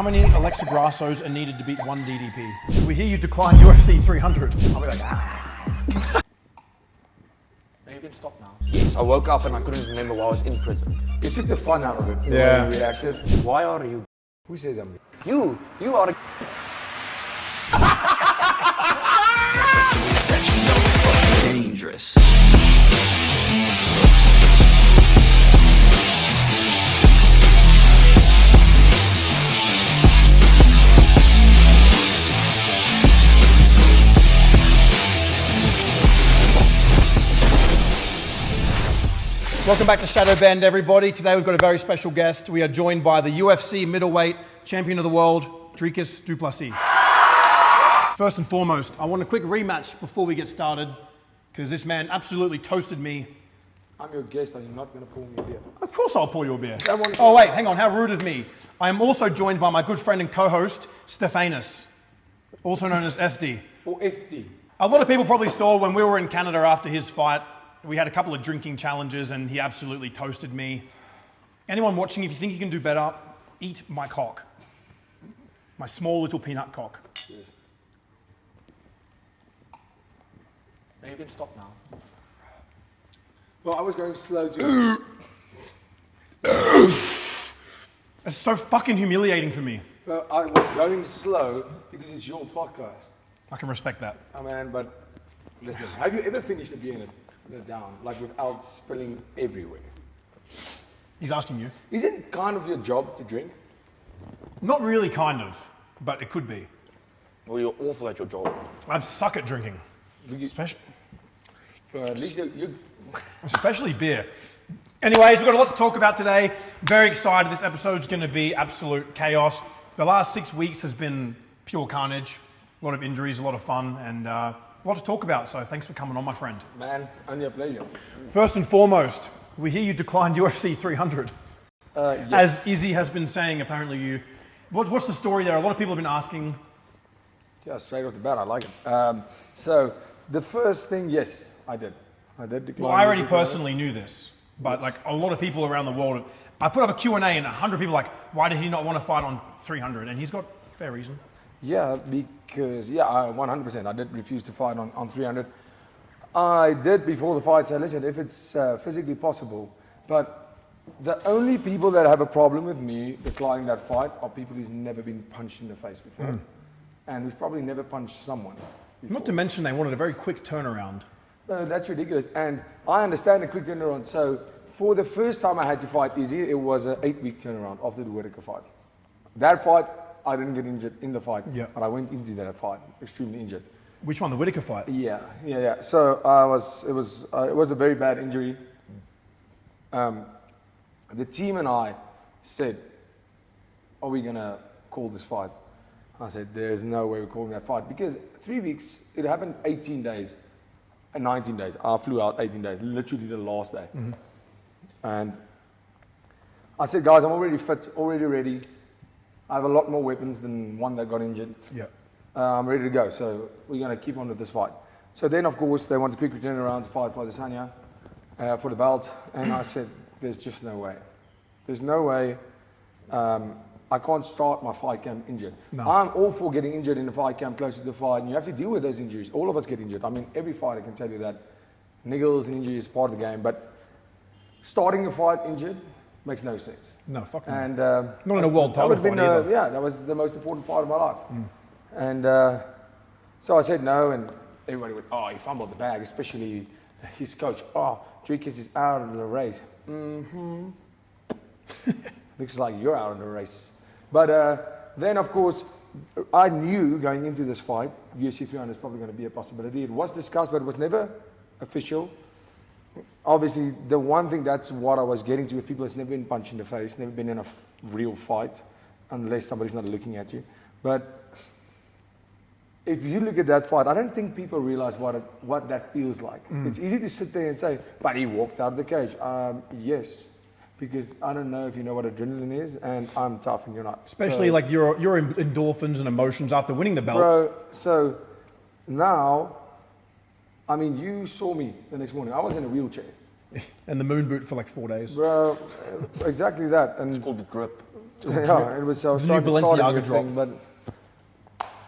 How many Alexa Grassos are needed to beat one DDP? We hear you declined UFC 300. I'll be like, You can stop now. Yes, I woke up and I couldn't remember why I was in prison. You took the fun out of it. Yeah. You reacted. Why are you? Who says I'm? You are a... Dangerous. Welcome back to Shadowbanned, everybody. Today we've got a very special guest. We are joined by the UFC middleweight champion of the world, Dricus du Plessis. First and foremost, I want a quick rematch before we get started, because this man absolutely toasted me. I'm your guest and you're not going to pour me a beer. Of course I'll pour you a beer. Oh wait, hang on, how rude of me. I am also joined by my good friend and co-host, Stefanus, also known as SD. Or FD. A lot of people probably saw when we were in Canada after his fight, we had a couple of drinking challenges and he absolutely toasted me. Anyone watching, if you think you can do better, eat my cock. My small little peanut cock. Cheers. You can stop now. Well, I was going slow too. It's so fucking humiliating for me. Well, I was going slow because it's your podcast. I can respect that. Oh man, but listen, have you ever finished a beer in it down, like without spilling everywhere? He's asking you. Is it kind of your job to drink? Not really, kind of, but it could be. Well, you're awful at your job. I suck at drinking. Especially At least you Especially beer. Anyways, we've got a lot to talk about today. Very excited. This episode's going to be absolute chaos. The last 6 weeks has been pure carnage. A lot of injuries, a lot of fun, and a lot to talk about. So thanks for coming on, my friend. man, only a pleasure. First and foremost, we hear you declined UFC 300. Yes. As Izzy has been saying, apparently you... What's the story there? A lot of people have been asking. Yeah, straight off the bat, I like it. So the first thing, yes, I did. I did decline. Well, I already UFC 300. personally knew this, but like a lot of people around the world, I put up a Q&A and 100 people like, why did he not want to fight on 300? And he's got fair reason. Yeah, because, 100%. I did refuse to fight on 300. I did before the fight say, listen, if it's physically possible, but the only people that have a problem with me declining that fight are people who's never been punched in the face before. And who's probably never punched someone before. Not to mention they wanted a very quick turnaround. No, that's ridiculous. And I understand the quick turnaround. So for the first time I had to fight Izzy, it was an 8-week turnaround after the Whitaker fight. That fight, I didn't get injured in the fight, but I went into that fight extremely injured. Which one, the Whitaker fight? Yeah. So it was a very bad injury. The team and I said, are we gonna call this fight? I said, there's no way we're calling that fight because 3 weeks, it happened 18 days and 19 days. I flew out 18 days, literally the last day. And I said, guys, I'm already fit, already ready. I have a lot more weapons than one that got injured. Yeah. I'm ready to go, so we're going to keep on with this fight. So then, of course, they wanted a quick return around to fight for Adesanya for the belt, and I said, there's just no way. There's no way. I can't start my fight camp injured. No. I'm all for getting injured in the fight camp closer to the fight, and you have to deal with those injuries. All of us get injured. I mean, every fighter can tell you that niggles and injuries is part of the game, but starting a fight injured makes no sense. No, fuck no. And Not in a world title fight either. yeah, that was the most important fight of my life. And so I said no, and everybody went, oh, he fumbled the bag, especially his coach. Oh, Dricus is out of the race. Looks like you're out of the race. But then, of course, I knew going into this fight, UFC 300 is probably going to be a possibility. It was discussed, but it was never official. Obviously, the one thing, that's what I was getting to with people that's never been punched in the face, never been in a real fight, unless somebody's not looking at you. But if you look at that fight, I don't think people realize what that feels like. It's easy to sit there and say, but he walked out of the cage. Yes, because I don't know if you know what adrenaline is, and I'm tough and you're not. Especially like your endorphins and emotions after winning the belt. Bro, so now, I mean, you saw me the next morning. I was in a wheelchair. And the moon boot for like 4 days. Bro, exactly that. And It's called the drip. Yeah, it was so. The new Balenciaga drop. But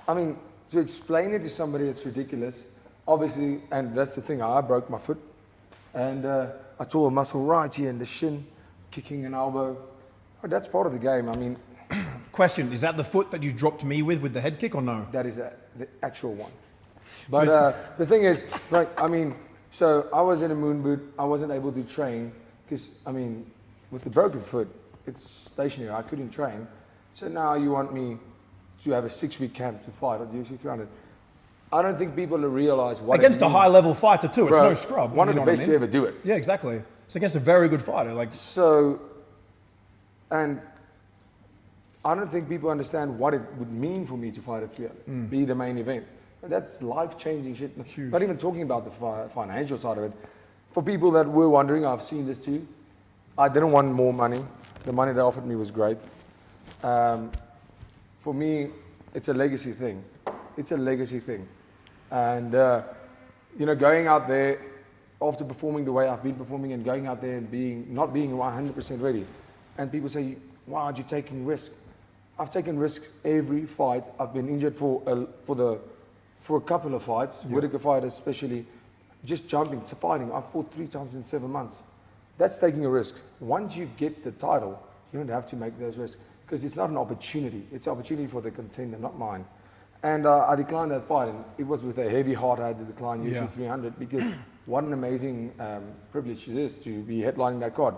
I mean, to explain it to somebody, it's ridiculous. Obviously, and that's the thing. I broke my foot, and I tore a muscle right here in the shin, kicking an elbow. But that's part of the game. I mean, Question, is that the foot that you dropped me with the head kick or no? that is the actual one. But the thing is, like, I mean, so I was in a moon boot. I wasn't able to train because, I mean, with the broken foot, it's stationary. I couldn't train. So now you want me to have a 6-week camp to fight at UFC300. I don't think people realize what Against it a means. high-level fighter too. It's Bro, no scrub. One you of the know what I best mean? to ever do it. Yeah, exactly. It's against a very good fighter. Like, So, and I don't think people understand what it would mean for me to fight at 300, be the main event. That's life-changing shit. Huge. Not even talking about the financial side of it. For people that were wondering, I've seen this too. I didn't want more money. The money they offered me was great. For me, it's a legacy thing. It's a legacy thing. And, you know, going out there after performing the way I've been performing and going out there and not being 100% ready. And people say, why aren't you taking risks? I've taken risks every fight. I've been injured for a couple of fights, Whittaker fight especially, just jumping, fighting. I've fought 3 times in 7 months. That's taking a risk. Once you get the title, you don't have to make those risks because it's not an opportunity. It's an opportunity for the contender, not mine. And I declined that fight, and it was with a heavy heart I had to decline UFC 300 because what an amazing privilege it is to be headlining that card.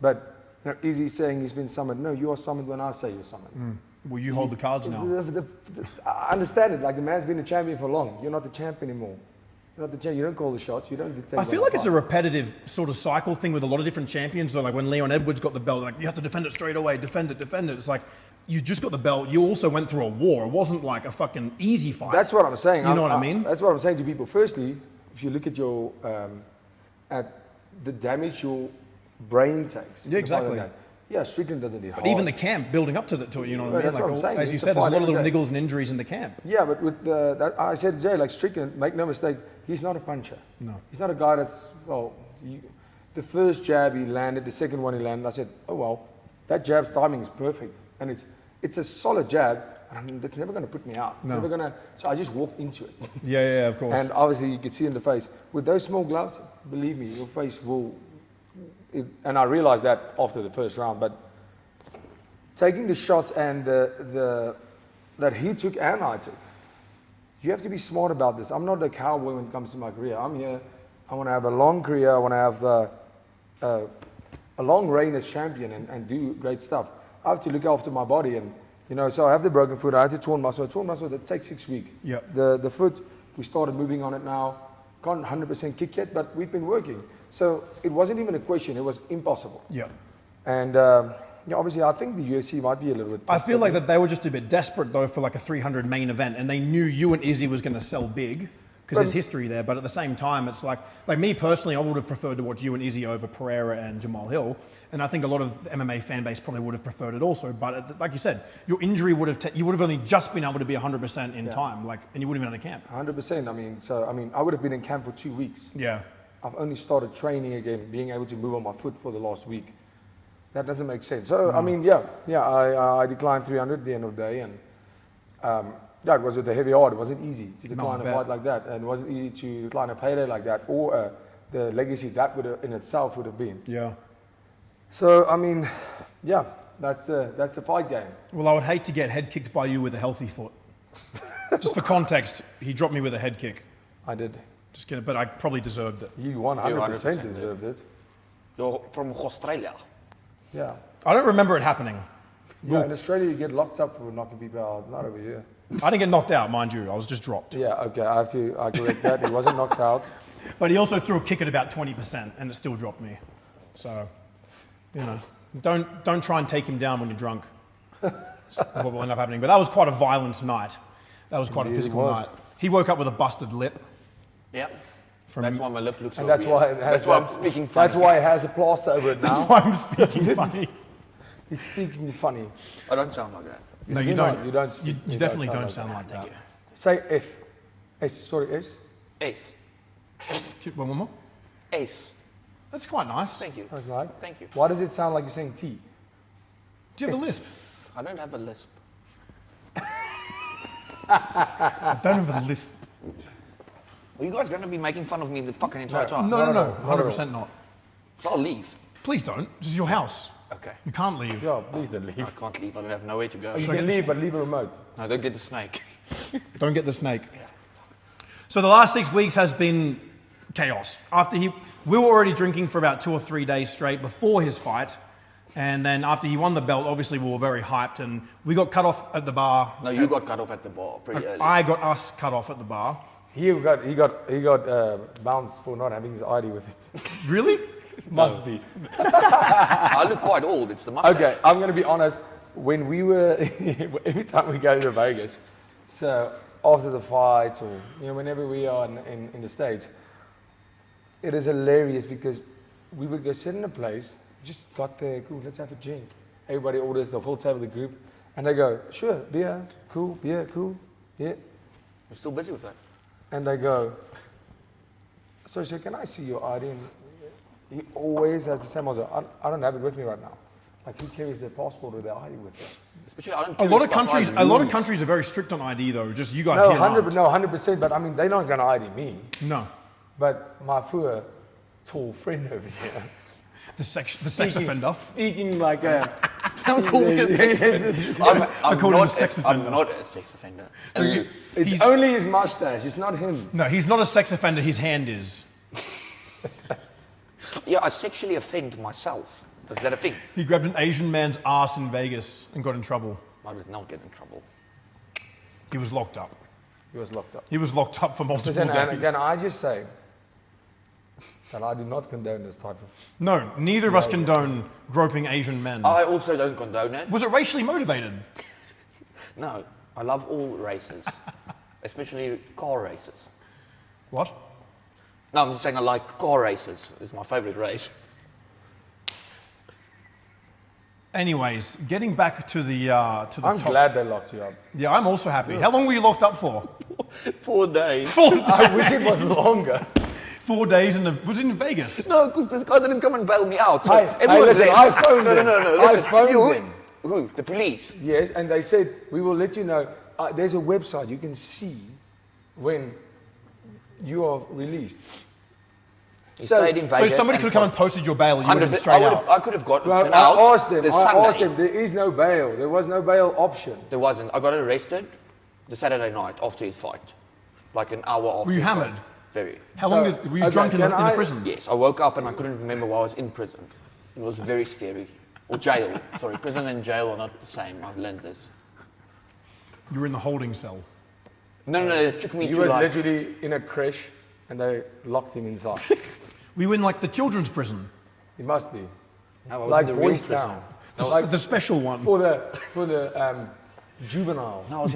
But you know, Izzy saying he's been summoned. No, you are summoned when I say you're summoned. will you hold the cards now? I understand it. Like, the man's been a champion for long. You're not the champ anymore. You're not the champ. You don't call the shots. You don't dictate. I feel like it's a repetitive sort of cycle thing with a lot of different champions. So like when Leon Edwards got the belt, like you have to defend it straight away, defend it. It's like you just got the belt. You also went through a war. It wasn't like a fucking easy fight. That's what I'm saying. You know what I mean? That's what I'm saying to people. Firstly, if you look at your at the damage your brain takes. Yeah, exactly. Like, yeah, Strickland doesn't need But hard. even the camp building up to it, you know what I mean? That's Like, what I'm saying. as you It's a said, there's a fight lot of every little day. niggles and injuries in the camp. Yeah, but with I said to Jay, like Strickland, make no mistake, he's not a puncher. No. He's not a guy that's, the first jab he landed, the second one he landed, I said, oh well, that jab's timing is perfect. And it's a solid jab, and it's never going to put me out. It's No. never going to, so I just walked into it. Yeah, of course. And obviously you could see in the face. With those small gloves, believe me, your face will, and I realized that after the first round, but taking the shots and that he took and I took, you have to be smart about this. I'm not a cowboy when it comes to my career. I'm here, I want to have a long career, I want to have a long reign as champion and do great stuff. I have to look after my body and, you know, so I have the broken foot, I had the torn muscle. That takes 6 weeks. Yep. The foot, we started moving on it now. Can't 100% kick yet, but we've been working. So it wasn't even a question, it was impossible. Yeah. And yeah, obviously I think the UFC might be a little bit... I feel like that they were just a bit desperate though for like a 300 main event, and they knew you and Izzy was going to sell big because there's history there. But at the same time, it's like me personally, I would have preferred to watch you and Izzy over Pereira and Jamal Hill, and I think a lot of the MMA fan base probably would have preferred it also. But like you said, your injury would have you would have only just been able to be 100% in time, like, and you wouldn't have been in a camp. 100%. I would have been in camp for 2 weeks. Yeah. I've only started training again, being able to move on my foot for the last week. That doesn't make sense. So, I mean, I declined 300 at the end of the day. And yeah, it was with a heavy heart. It wasn't easy to decline a fight like that. And it wasn't easy to decline a payday like that or the legacy that would have, in itself would have been. Yeah. So, I mean, yeah, that's the fight game. Well, I would hate to get head kicked by you with a healthy foot. Just for context, he dropped me with a head kick. I did. Just kidding, but I probably deserved it. You 100% 100% deserved it. You're from Australia. Yeah. I don't remember it happening. Yeah, in Australia you get locked up for knocking people out, not over here. I didn't get knocked out, mind you. I was just dropped. Yeah, okay, I correct that. He wasn't knocked out. But he also threw a kick at about 20%, and it still dropped me. So, you know, don't try and take him down when you're drunk. That's what will end up happening. But that was quite a violent night. That was quite a physical night. He woke up with a busted lip. Yeah. That's why my lip looks so And that's weird. why it has That's why I'm speaking funny. That's why it has a plaster over it now. That's why I'm speaking funny. He's speaking funny. I don't sound like that. No, you You're don't. not. You don't. You definitely don't sound like that. Say F. Sorry, S. Ace. One more. Ace. That's quite nice. Thank you. I was like, Thank you. why does it sound like you're saying T? Do you have a lisp? I don't have a lisp. I don't have a lisp. Are you guys going to be making fun of me the fucking entire time? No, 100% not. So I'll leave. Please don't. This is your house. Okay. You can't leave. Yeah, please don't leave. I can't leave. I don't have nowhere to go. You can leave, but leave a remote. No, don't get the snake. Don't get the snake. So the last 6 weeks has been chaos. We were already drinking for about 2 or 3 days straight before his fight. And then after he won the belt, obviously we were very hyped and we got cut off at the bar. No, you got cut off at the bar pretty early. I got us cut off at the bar. He got bounced for not having his ID with him. Really? Must be. I look quite old. It's the mustache. Okay, I'm going to be honest. When we were, every time we go to Vegas, so after the fights or whenever we are in the States, it is hilarious because we would go sit in a place, just got there, cool, let's have a drink. Everybody orders the full table of the group, and they go, sure, beer, cool, yeah. You're still busy with that. And I go, sorry, sir, can I see your ID? And he always has the same answer. I don't have it with me right now. Like, who carries their passport or their ID with them? Especially, I don't A lot of countries are very strict on ID though. Just you guys No, here aren't. 100%. But I mean, they're not going to ID me. No. But my poor, tall friend over here. The sex offender. Speaking like a... Don't call me a sex offender. I'm call him not a sex offender. I'm not a sex offender. It's only his mustache. It's not him. No, he's not a sex offender. His hand is. Yeah, I sexually offend myself. Is that a thing? He grabbed an Asian man's ass in Vegas and got in trouble. I did not get in trouble. He was locked up. He was locked up. He was locked up for multiple Listen, and days. again, I just say that I do not condone this type of... No, neither of us condone groping Asian men. I also don't condone it. Was it racially motivated? No, I love all races, especially car races. What? No, I'm just saying I like car races. It's my favorite race. Anyways, getting back to the I'm top. glad they locked you up. Yeah, I'm also happy. How long were you locked up for? 4 days. 4 days. I wish it was longer. 4 days was it in Vegas? No, because this guy didn't come and bail me out. So Hey, everyone listen, said, I phoned no, them. listen. I phoned You- them. Who? The police? Yes, and they said, we will let you know. There's a website you can see when you are released. He So- stayed in So Vegas. somebody could have come and posted your bail and you would have been straight out. I could have gotten Well, out I asked the them, Sunday. there is no bail. There was no bail option. There wasn't. I got arrested the Saturday night after his fight. Like an hour after Were you his hammered? fight. Very. How long were you drunk in the prison? Yes, I woke up and I couldn't remember why I was in prison. It was very scary. Or jail. Sorry, prison and jail are not the same. I've learned this. You were in the holding cell. No, it took me He to was like... literally in a creche and they locked him inside. We were in like the children's prison. It must be. No, I was Like in the real Boys prison. Town. The special one. For the juvenile. No,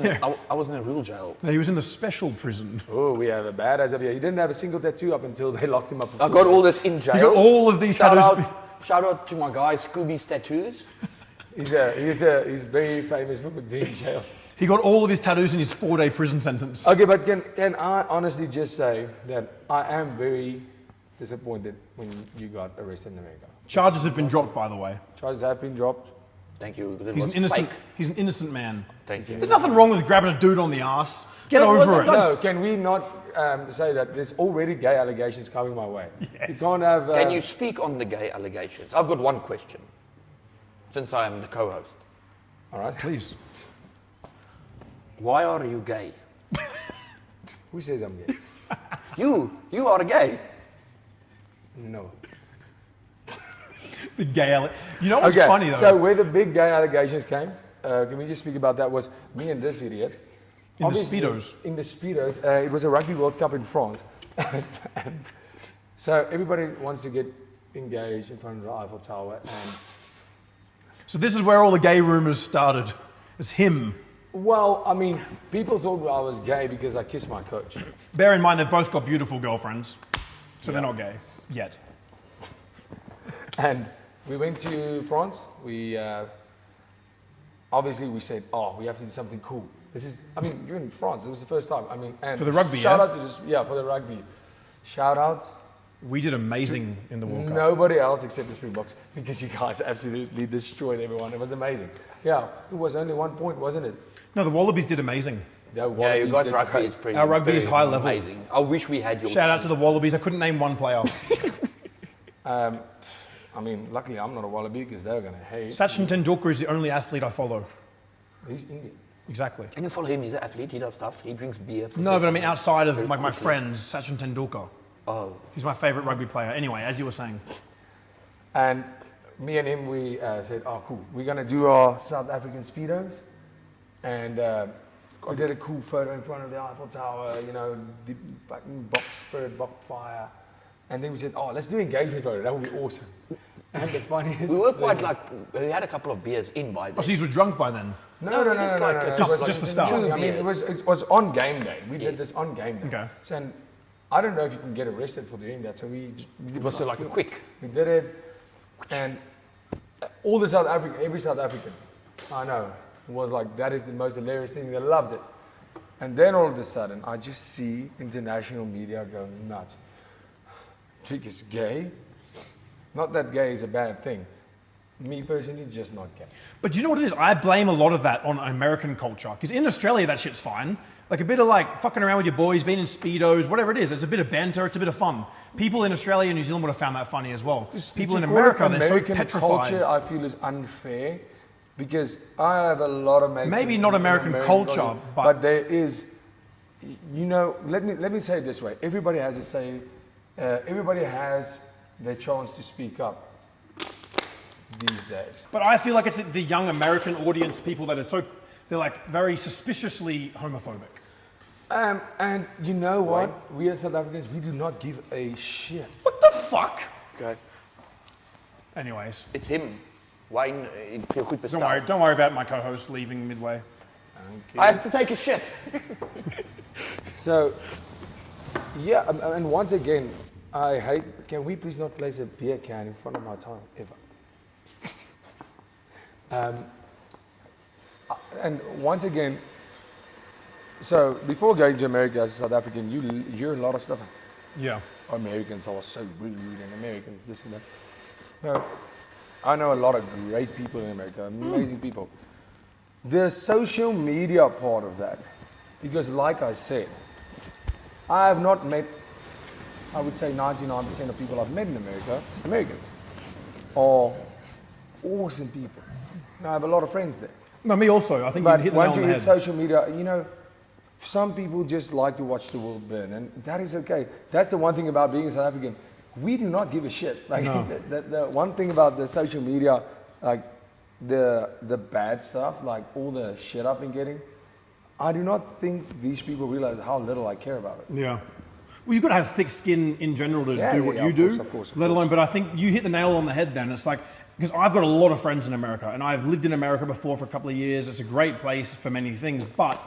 I was in a real jail. No, he was in the special prison. Oh, we have a badass up here. He didn't have a single tattoo up until they locked him up. I got all this in jail. You got all of these tattoos. Shout out to my guy Scooby's Tattoos. He's very famous for being in jail. He got all of his tattoos in his 4-day prison sentence. Okay, but can I honestly just say that I am very disappointed when you got arrested in America. Charges have been dropped, by the way. Charges have been dropped. Thank you. It He's was an innocent. fake. He's an innocent man. Thank you. There's nothing wrong with grabbing a dude on the ass. Get over it. No, can we not say that there's already gay allegations coming my way? Yeah. You can't have... Can you speak on the gay allegations? I've got one question, since I am the co-host. All right. Please. Why are you gay? Who says I'm gay? You are gay. No. The gay. You know what's funny though? So where the big gay allegations came, can we just speak about that, was me and this idiot. In the Obviously, Speedos. In the Speedos. It was a Rugby World Cup in France. And so everybody wants to get engaged in front of the Eiffel Tower. And So this is where all the gay rumors started. It's him. well, I mean, people thought I was gay because I kissed my coach. Bear in mind they've both got beautiful girlfriends, so they're not gay yet. And we went to France. We obviously we said, oh, we have to do something cool. This is, I mean, you're in France. It was the first time. I mean, and For the rugby, shout yeah? out to just for the rugby. Shout out. We did amazing in the World Cup. Nobody else except the Springboks, because you guys absolutely destroyed everyone. It was amazing. Yeah, it was only 1 point, wasn't it? No, the Wallabies did amazing. Yeah, you guys' rugby is pretty Our rugby is high level. amazing. I wish we had your Shout out to team. the Wallabies. I couldn't name one player. I mean, luckily I'm not a Wallaby because they're going to hate. Sachin Tendulkar is the only athlete I follow. He's Indian. Exactly. And you follow him, he's an athlete, he does stuff, he drinks beer. No, but I mean outside of Very like my quickly. friends, Sachin Tendulkar. Oh. He's my favourite rugby player. Anyway, as you were saying. And me and him, we said, oh, cool. We're going to do our South African Speedos. And we did a cool photo in front of the Eiffel Tower, you know, the fucking box spirit, box fire. And then we said, oh, let's do engagement photo. That would be awesome. And the funniest We were thing- quite like, we had a couple of beers in by Oh, then. so you were drunk by then? No. just like a- Just- It was just the start. I mean, it was on game day. We did Yes. this on game day. Okay. So, and I don't know if you can get arrested for doing that. So we It was like a quick. We did it, and all the South African, every South African, I know, was like, that is the most hilarious thing. They loved it. And then all of a sudden, I just see international media go nuts. Dricus is gay. Not that gay is a bad thing. Me personally, just not gay. But do you know what it is? I blame a lot of that on American culture. Because in Australia, that shit's fine. Like a bit of like fucking around with your boys, being in Speedos, whatever it is. It's a bit of banter, it's a bit of fun. People in Australia and New Zealand would have found that funny as well. People in To call it America, they're so American petrified. culture, I feel, is unfair because I have a lot of mates. Maybe in- not in American culture, but- there is, you know, let me say it this way: everybody has a say. Everybody has their chance to speak up these days. But I feel like it's the young American audience, people that are so, they're like very suspiciously homophobic. And you know what? We as South Africans, we do not give a shit. What the fuck? Okay. Anyways, It's him. Wayne, ik heel goed bestaan. don't worry about my co-host leaving midway. I have to take a shit. So, yeah, and once again, I hate. Can we please not place a beer can in front of my tile ever? And once again, so before going to America as a South African, you hear a lot of stuff. Yeah. Americans are so rude, and Americans this and that. No, I know a lot of great people in America, amazing people. The social media part of that, because like I said, I have not met, I would say 99% of people I've met in America, Americans, are awesome people. And I have a lot of friends there. No, me also. I think you But hit the nail once on you the hit head. social media, you know, some people just like to watch the world burn, and that is okay. That's the one thing about being a South African. We do not give a shit. Like No. the one thing about the social media, like the bad stuff, like all the shit I've been getting, I do not think these people realize how little I care about it. Yeah. Well, you've got to have thick skin in general to Yeah, do what yeah, you of do, course, of course, of let alone, course. but I think you hit the nail on the head then. It's like, because I've got a lot of friends in America and I've lived in America before for a couple of years. It's a great place for many things, but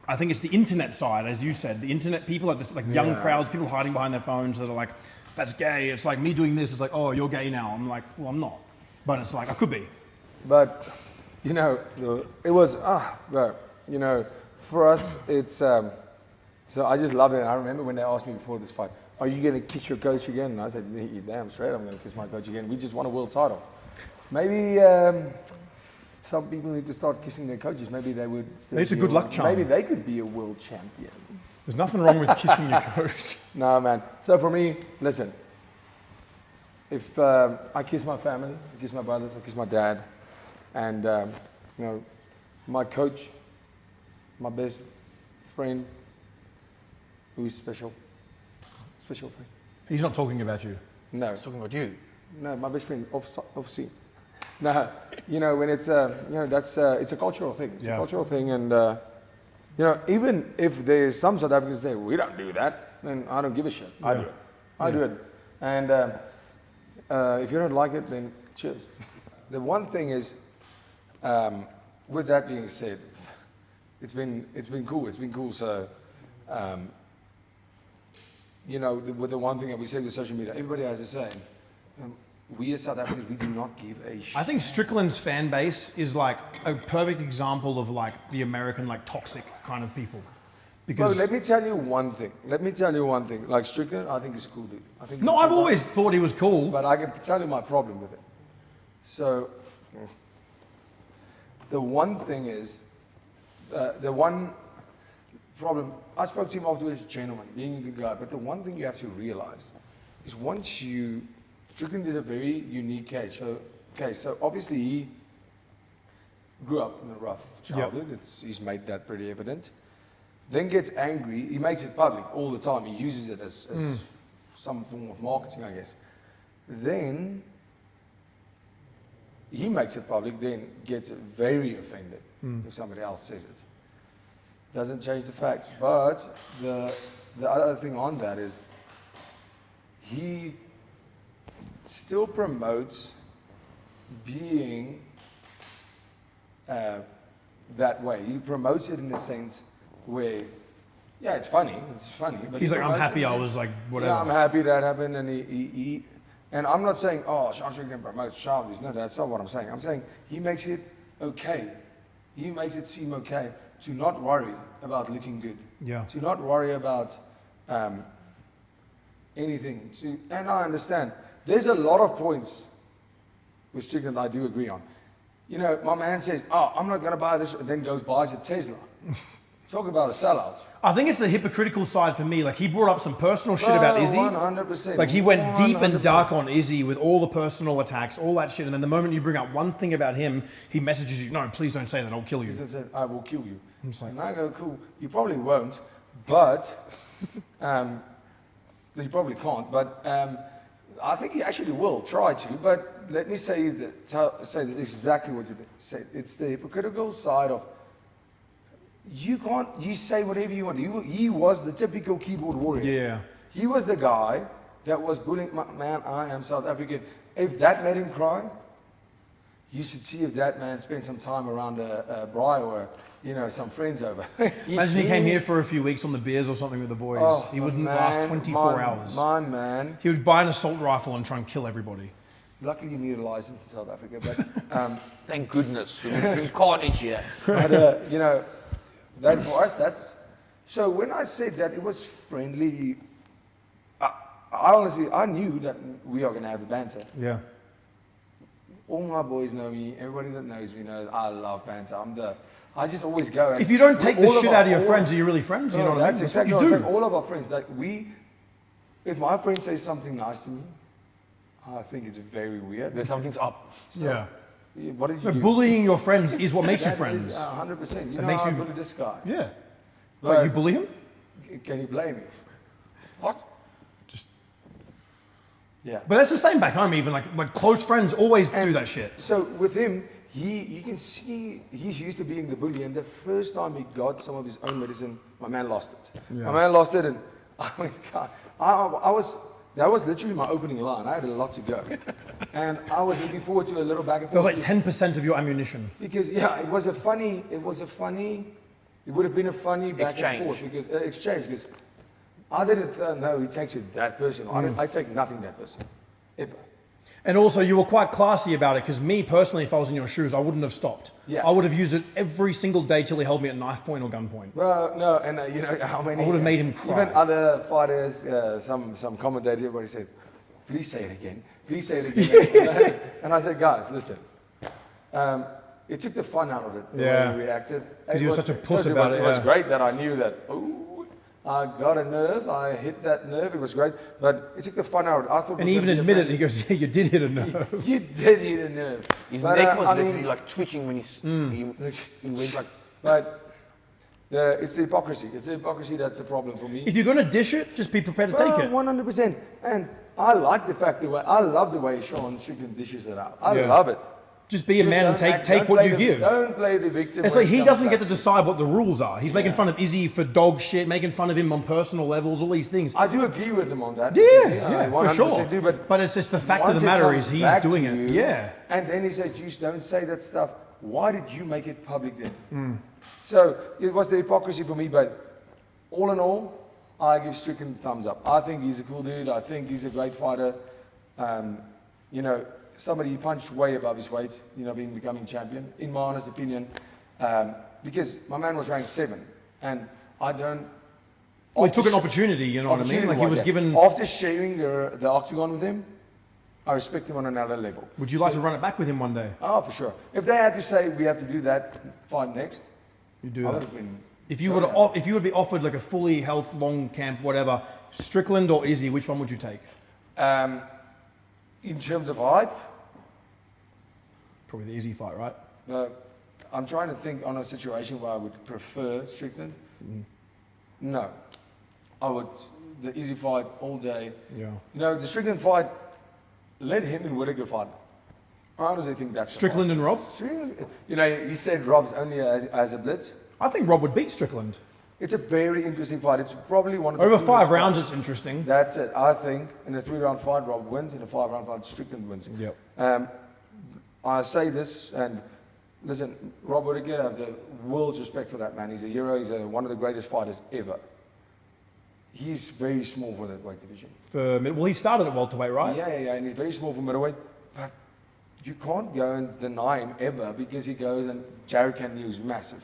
I think it's the internet side, as you said, the internet people, like this, like young Yeah. crowds, people hiding behind their phones that are like, that's gay. It's like me doing this. It's like, oh, you're gay now. I'm like, well, I'm not. But it's like, I could be. But, you know, it was, bro, you know, for us, it's, so I just loved it. I remember when they asked me before this fight, are you going to kiss your coach again? And I said, "You damn straight, I'm going to kiss my coach again. We just won a world title. Maybe some people need to start kissing their coaches. Maybe they would. still It's a be good luck charm. Maybe they could be a world champion. There's nothing wrong with kissing your coach. No, man. So for me, listen, if I kiss my family, I kiss my brothers, I kiss my dad, and you know, my coach, my best friend, who is special friend. He's not talking about you. No, He's talking about you. no, my best friend, obviously. No, you know, when it's you know, that's it's a cultural thing. It's Yeah. a cultural thing, and you know, even if there's some South Africans there, we don't do that, then I don't give a shit. I Yeah. do it. I do it. And if you don't like it, then cheers. The one thing is, with that being said, it's been cool. It's been cool. So, you know, with the one thing that we say with social media, everybody has a say. We as South Africans, we do not give a shit. I think Strickland's fan base is like a perfect example of like the American like toxic kind of people. Because let me tell you one thing. Like Strickland, I think he's a cool dude. I think he's no, a I've cool guy. always thought he was cool. But I can tell you my problem with it. So, the one thing is, the one problem, I spoke to him afterwards, gentleman, being a good guy, but the one thing you have to realize is Strickland is a very unique case. So obviously he grew up in a rough childhood, he's made that pretty evident. Then gets angry, he makes it public all the time, he uses it as some form of marketing, I guess. Then he makes it public, then gets very offended if somebody else says it. Doesn't change the facts. But the other thing on that is he still promotes being that way. He promotes it in the sense where, yeah, it's funny. But He's like, I'm happy I was like, whatever. Yeah, I'm happy that happened. And and I'm not saying, oh, Sean Strickland promotes childish. No, that's not what I'm saying. I'm saying he makes it okay. He makes it seem okay to not worry about looking good. Yeah. To not worry about anything. And I understand. There's a lot of points with Strickland I do agree on. You know, my man says, oh, I'm not going to buy this, and then goes buys a Tesla. Talk about a sellout. I think it's the hypocritical side for me. Like, he brought up some personal shit about Izzy. 100%. Like, he went deep and 100%. dark on Izzy with all the personal attacks, all that shit. And then the moment you bring up one thing about him, he messages you, no, please don't say that, I'll kill you. He said, I will kill you. like- And I go, cool. You probably won't, but you probably can't. But I think he actually will try to. But let me say that exactly what you said. It's the hypocritical side of you say whatever you want. He was the typical keyboard warrior. Yeah. He was the guy that was bullying. Man, I am South African. If that made him cry, you should see if that man spent some time around a braai or some friends over. Imagine he came here for a few weeks on the beers or something with the boys. Oh, he wouldn't man, last 24 hours. My man. He would buy an assault rifle and try and kill everybody. Luckily, you need a license in South Africa, but Thank goodness. We've been carnage here. that for us, that's. So when I said that, it was friendly. I honestly, I knew that we are going to have the banter. Yeah. All my boys know me. Everybody that knows me knows I love banter. I just always go. And If you don't take the all of shit out of your friends, are you really friends? You know what I mean? That's exactly what what you I'm do. saying. All of our friends, if my friend says something nice to me, I think it's very weird. There's something's up. Yeah. What did you No, do? bullying your friends is what makes you That friends. is 100%. You It know makes how I you- bully this guy. Yeah. But- Like, you bully him? Can you blame me? What? Yeah. But that's the same back home even. Like close friends always do that shit. So with him, you can see he's used to being the bully. And the first time he got some of his own medicine, my man lost it. Yeah. My man lost it, and I went, God, that was literally my opening line. I had a lot to go, and I was looking forward to a little back and That was forth. like 10% of your ammunition. Because it would have been a funny back Exchange. and forth because exchange. Because I didn't know he takes it that personal. I take nothing that personal, ever. And also, you were quite classy about it, because me personally, if I was in your shoes, I wouldn't have stopped. Yeah. I would have used it every single day till he held me at knife point or gun point. Well, no, and you know how many. I would have made him cry. Even other fighters, some commentators, everybody said, "Please say it again. Please say it again." And I said, "Guys, listen. It took the fun out of it. The Yeah. way he reacted. 'Cause he was such a puss it about was, it, It was yeah. great that I knew that. Ooh, I got a nerve. I hit that nerve. It was great, but it took the fun out of it. I thought. And he even admitted, he goes, yeah, you did hit a nerve. You did hit a nerve. His But, neck was I literally mean, like twitching when he went like. But it's the hypocrisy. It's the hypocrisy that's the problem for me. If you're going to dish it, just be prepared to take it. 100%. And I like the fact I love the way Sean Strickland dishes it out. I Yeah. love it. Just be a Just man and don't take don't what play you give. Don't play the victim. It's when like it he comes doesn't get back. to decide what the rules are. He's making fun of Izzy for dog shit, making fun of him on personal levels, all these things. I do agree with him on that. Yeah, I for sure. 100% do, but it's just the fact of once the it matter comes is he's back doing to it. you, Yeah. And then he says, "Juice, don't say that stuff. Why did you make it public then?" Hmm. So it was the hypocrisy for me. But all in all, I give Strickland a thumbs up. I think he's a cool dude. I think he's a great fighter. Somebody he punched way above his weight, becoming champion, in my honest opinion, because my man was ranked 7. And I don't. Well, he took an opportunity, you know what I mean? Like he was given... After sharing the octagon with him, I respect him on another level. Would you like to run it back with him one day? Oh, for sure. If they had to say we have to do that fight next, you do I that. would have been... If you would be offered like a fully health, long camp, whatever, Strickland or Izzy, which one would you take? In terms of hype, Probably the Izzy fight, right? I'm trying to think on a situation where I would prefer Strickland. No. I would, the easy fight all day. Yeah. You know, the Strickland fight, let him and Whittaker fight. I honestly think that's Strickland and Rob? Strickland, you know, you said Rob's only as a blitz. I think Rob would beat Strickland. It's a very interesting fight. It's probably one of the Over coolest 5 rounds, fights. it's interesting. That's it. I think in a 3-round fight, Rob wins. In a 5-round fight, Strickland wins. Yep. I say this, and listen, Rob Whittaker, I have the world's respect for that man. He's a hero. He's one of the greatest fighters ever. He's very small for that weight division. Well, he started at welterweight, right? Yeah, and he's very small for middleweight. But you can't go and deny him ever because he goes and Jared Cannonier is massive.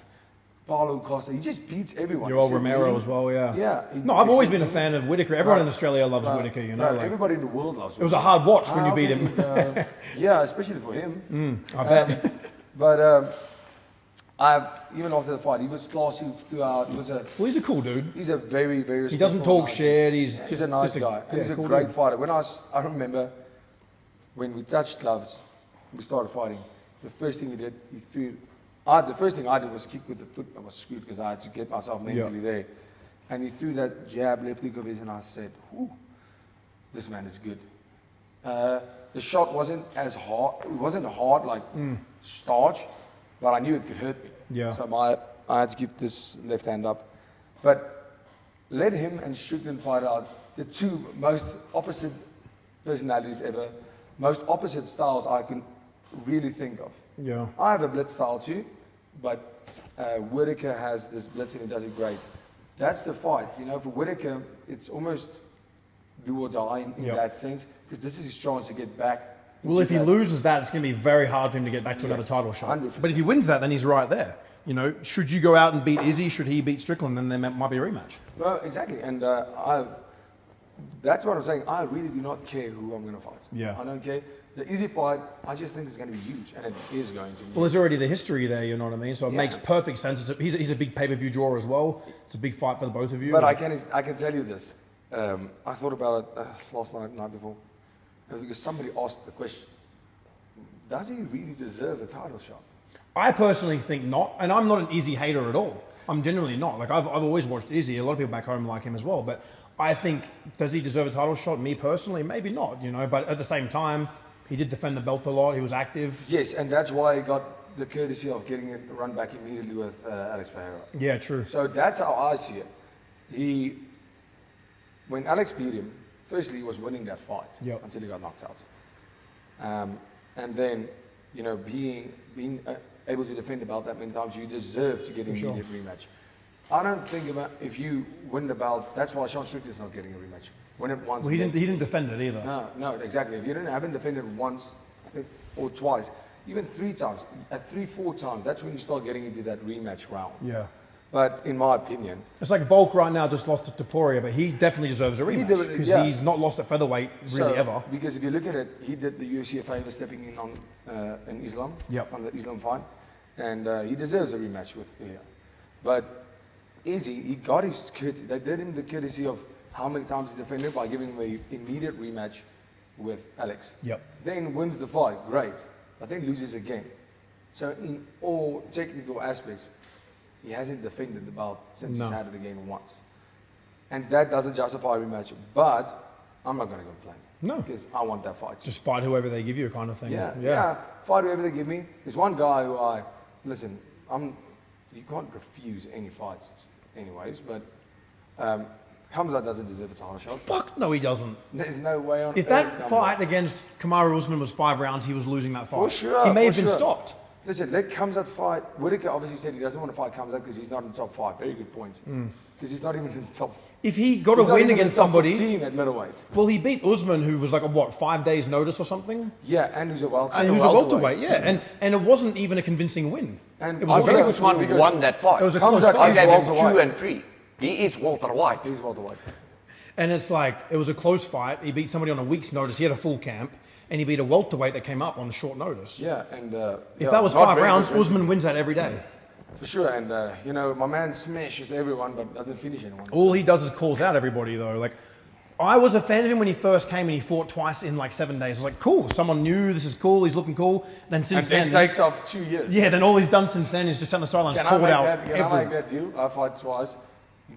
Paulo Costa, he just beats everyone. Your old Romero as well, yeah. Yeah. No, I've always been a fan of Whittaker. Everyone in Australia loves Whittaker, you know. Right, like, everybody in the world loves it was a hard watch when you beat him. Yeah, especially for him. I bet. But even after the fight, he was classy throughout. Well, he's a cool dude. He's a very, very. He doesn't talk guy. shit. He's a nice guy. And he's a cool great dude. fighter. I remember when we touched gloves, we started fighting. The first thing he did, he threw. The first thing I did was kick with the foot. I was screwed because I had to get myself mentally there. And he threw that jab left hook of his, and I said, "Whew, this man is good." The shot wasn't as hard. It wasn't hard like starch, but I knew it could hurt me. Yeah. So I had to give this left hand up. But let him and Strickland fight out. The two most opposite personalities ever, most opposite styles I can really think of. Yeah. I have a blitz style too, but Whittaker has this blitz and he does it great. That's the fight. You know, for Whittaker, it's almost do or die in that sense, because this is his chance to get back. Well, if he loses that, it's going to be very hard for him to get back to another title shot. 100%. But if he wins that, then he's right there. You know, should you go out and beat Izzy, should he beat Strickland, then there might be a rematch. Well, exactly. And that's what I'm saying. I really do not care who I'm going to fight. Yeah. I don't care. The easy fight, I just think it's going to be huge, and it is going to be. Well, there's already the history there, you know what I mean? So it makes perfect sense. He's a big pay-per-view draw as well. It's a big fight for the both of you. But I can tell you this. I thought about it last night before. Because somebody asked the question, does he really deserve a title shot? I personally think not, and I'm not an Izzy hater at all. I'm genuinely not. Like I've always watched Izzy. A lot of people back home like him as well. But I think, does he deserve a title shot? Me personally, maybe not. You know, but at the same time, he did defend the belt a lot. He was active. Yes, and that's why he got the courtesy of getting it run back immediately with Alex Pereira. Yeah, true. So that's how I see it. When Alex beat him, firstly he was winning that fight until he got knocked out. And then, you know, being able to defend the belt that many times, you deserve to get an immediate rematch. I don't think about if you win the belt. That's why Sean Strickland's not getting a rematch. Win it once. Well, he didn't defend it either. No, exactly. If you haven't defended once or twice, even 3 times, at 3-4 times, that's when you start getting into that rematch round. Yeah. But in my opinion, it's like Volk right now just lost to Topuria, but he definitely deserves a rematch because he's not lost at featherweight really ever. Because if you look at it, he did the UFC a favor stepping in on in Islam, on the Islam fight, and he deserves a rematch with Ilya. But Izzy, he got his courtesy. They did him the courtesy of how many times he defended by giving him an immediate rematch with Alex. Then wins the fight, great, but then loses again. So in all technical aspects, he hasn't defended the belt since he's had it again once. And that doesn't justify a rematch. But I'm not going to complain. No. Because I want that fight. Just fight whoever they give you kind of thing. Yeah. Fight whoever they give me. There's one guy who you can't refuse any fights anyways, but Hamza doesn't deserve a title shot. Fuck no, he doesn't. There's no way on If that fight against Kamaru Usman was 5 rounds, he was losing that fight. For sure. He may have been stopped. Listen, let Khamzat fight. Whittaker obviously said he doesn't want to fight Khamzat because he's not in the top 5. Very good point. Because he's not even in the top. If he got a win against somebody, 15 at middleweight. Well, he beat Usman, who was like 5 days notice or something. Yeah, and who's a welterweight. And who's a welterweight, yeah. And it wasn't even a convincing win. And I think Usman won that fight. It was a Khamzat close fight. I gave him 2 and 3. He is Walter White. He's Walter White. And it's like, it was a close fight. He beat somebody on a week's notice. He had a full camp. And he beat a welterweight that came up on short notice. Yeah, and if that was 5 rounds, Usman wins that every day. For sure, and you know, my man smashes everyone, but doesn't finish anyone. All he does is calls out everybody, though. Like, I was a fan of him when he first came, and he fought twice in like 7 days. I was like, cool, someone new. This is cool. He's looking cool. Then since then, it takes off 2 years. Yeah, then all he's done since then is just on the sidelines, called out. Can I make that deal? I fight twice,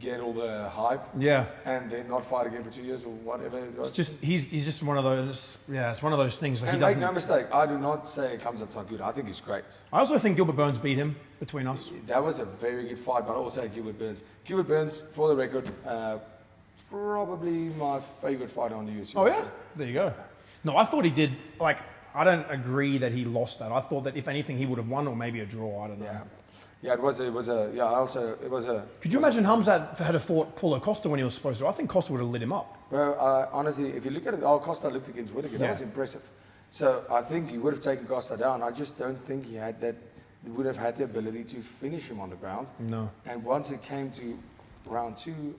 get all the hype, Yeah. and then not fight again for 2 years or whatever. It's just he's just one of those. Yeah, it's one of those things. Like And he make doesn't. no mistake, I do not say Khamzat's not good. I think he's great. I also think Gilbert Burns beat him between us. That was a very good fight, but I also had Gilbert Burns. Gilbert Burns, for the record, probably my favorite fighter on the UFC. Oh yeah, there you go. No, I thought he did. Like, I don't agree that he lost that. I thought that if anything, he would have won or maybe a draw. I don't know. Yeah. Yeah, it was a. Could you imagine Khamzat had fought Paulo Costa when he was supposed to? I think Costa would have lit him up. Bro, honestly, if you look at it, Costa looked against Whittaker. That Yeah. was impressive. So I think he would have taken Costa down. I just don't think he had that. He would have had the ability to finish him on the ground. No. And once it came to round 2,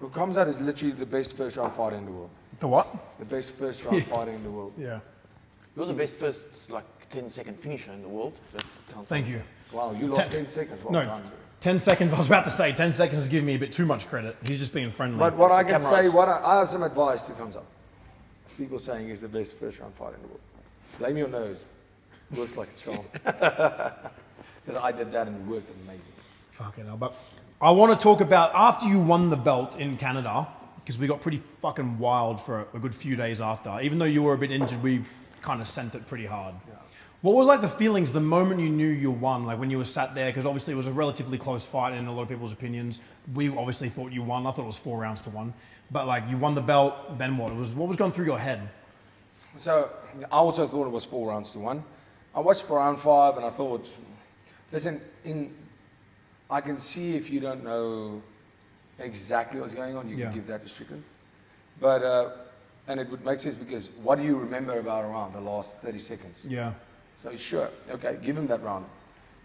Khamzat is literally the best first round fighter in the world. The what? The best first round fighter in the world. Yeah. You're the best first, like, 10-second finisher in the world. So Thank you. Wow, you lost 10 seconds. Well No, done. 10 seconds. I was about to say 10 seconds is giving me a bit too much credit. He's just being friendly. But what I can cameras. say, I have some advice to Khamzat. People saying he's the best first round fighter in the world. Blame your nose. Works like a charm. Because I did that and it worked amazing. Fucking hell. But I want to talk about after you won the belt in Canada, because we got pretty fucking wild for a good few days after. Even though you were a bit injured, we kind of sent it pretty hard. Yeah. What were like the feelings the moment you knew you won? Like when you were sat there, because obviously it was a relatively close fight in a lot of people's opinions. We obviously thought you won. I thought it was 4 rounds to 1. But like you won the belt, then what? What was going through your head? So I also thought it was 4 rounds to 1. I watched for round 5 and I thought, listen, I can see if you don't know exactly what's going on, you can give that to Strickland. But, and it would make sense because what do you remember about a round, the last 30 seconds? Yeah. So sure, okay, give him that round.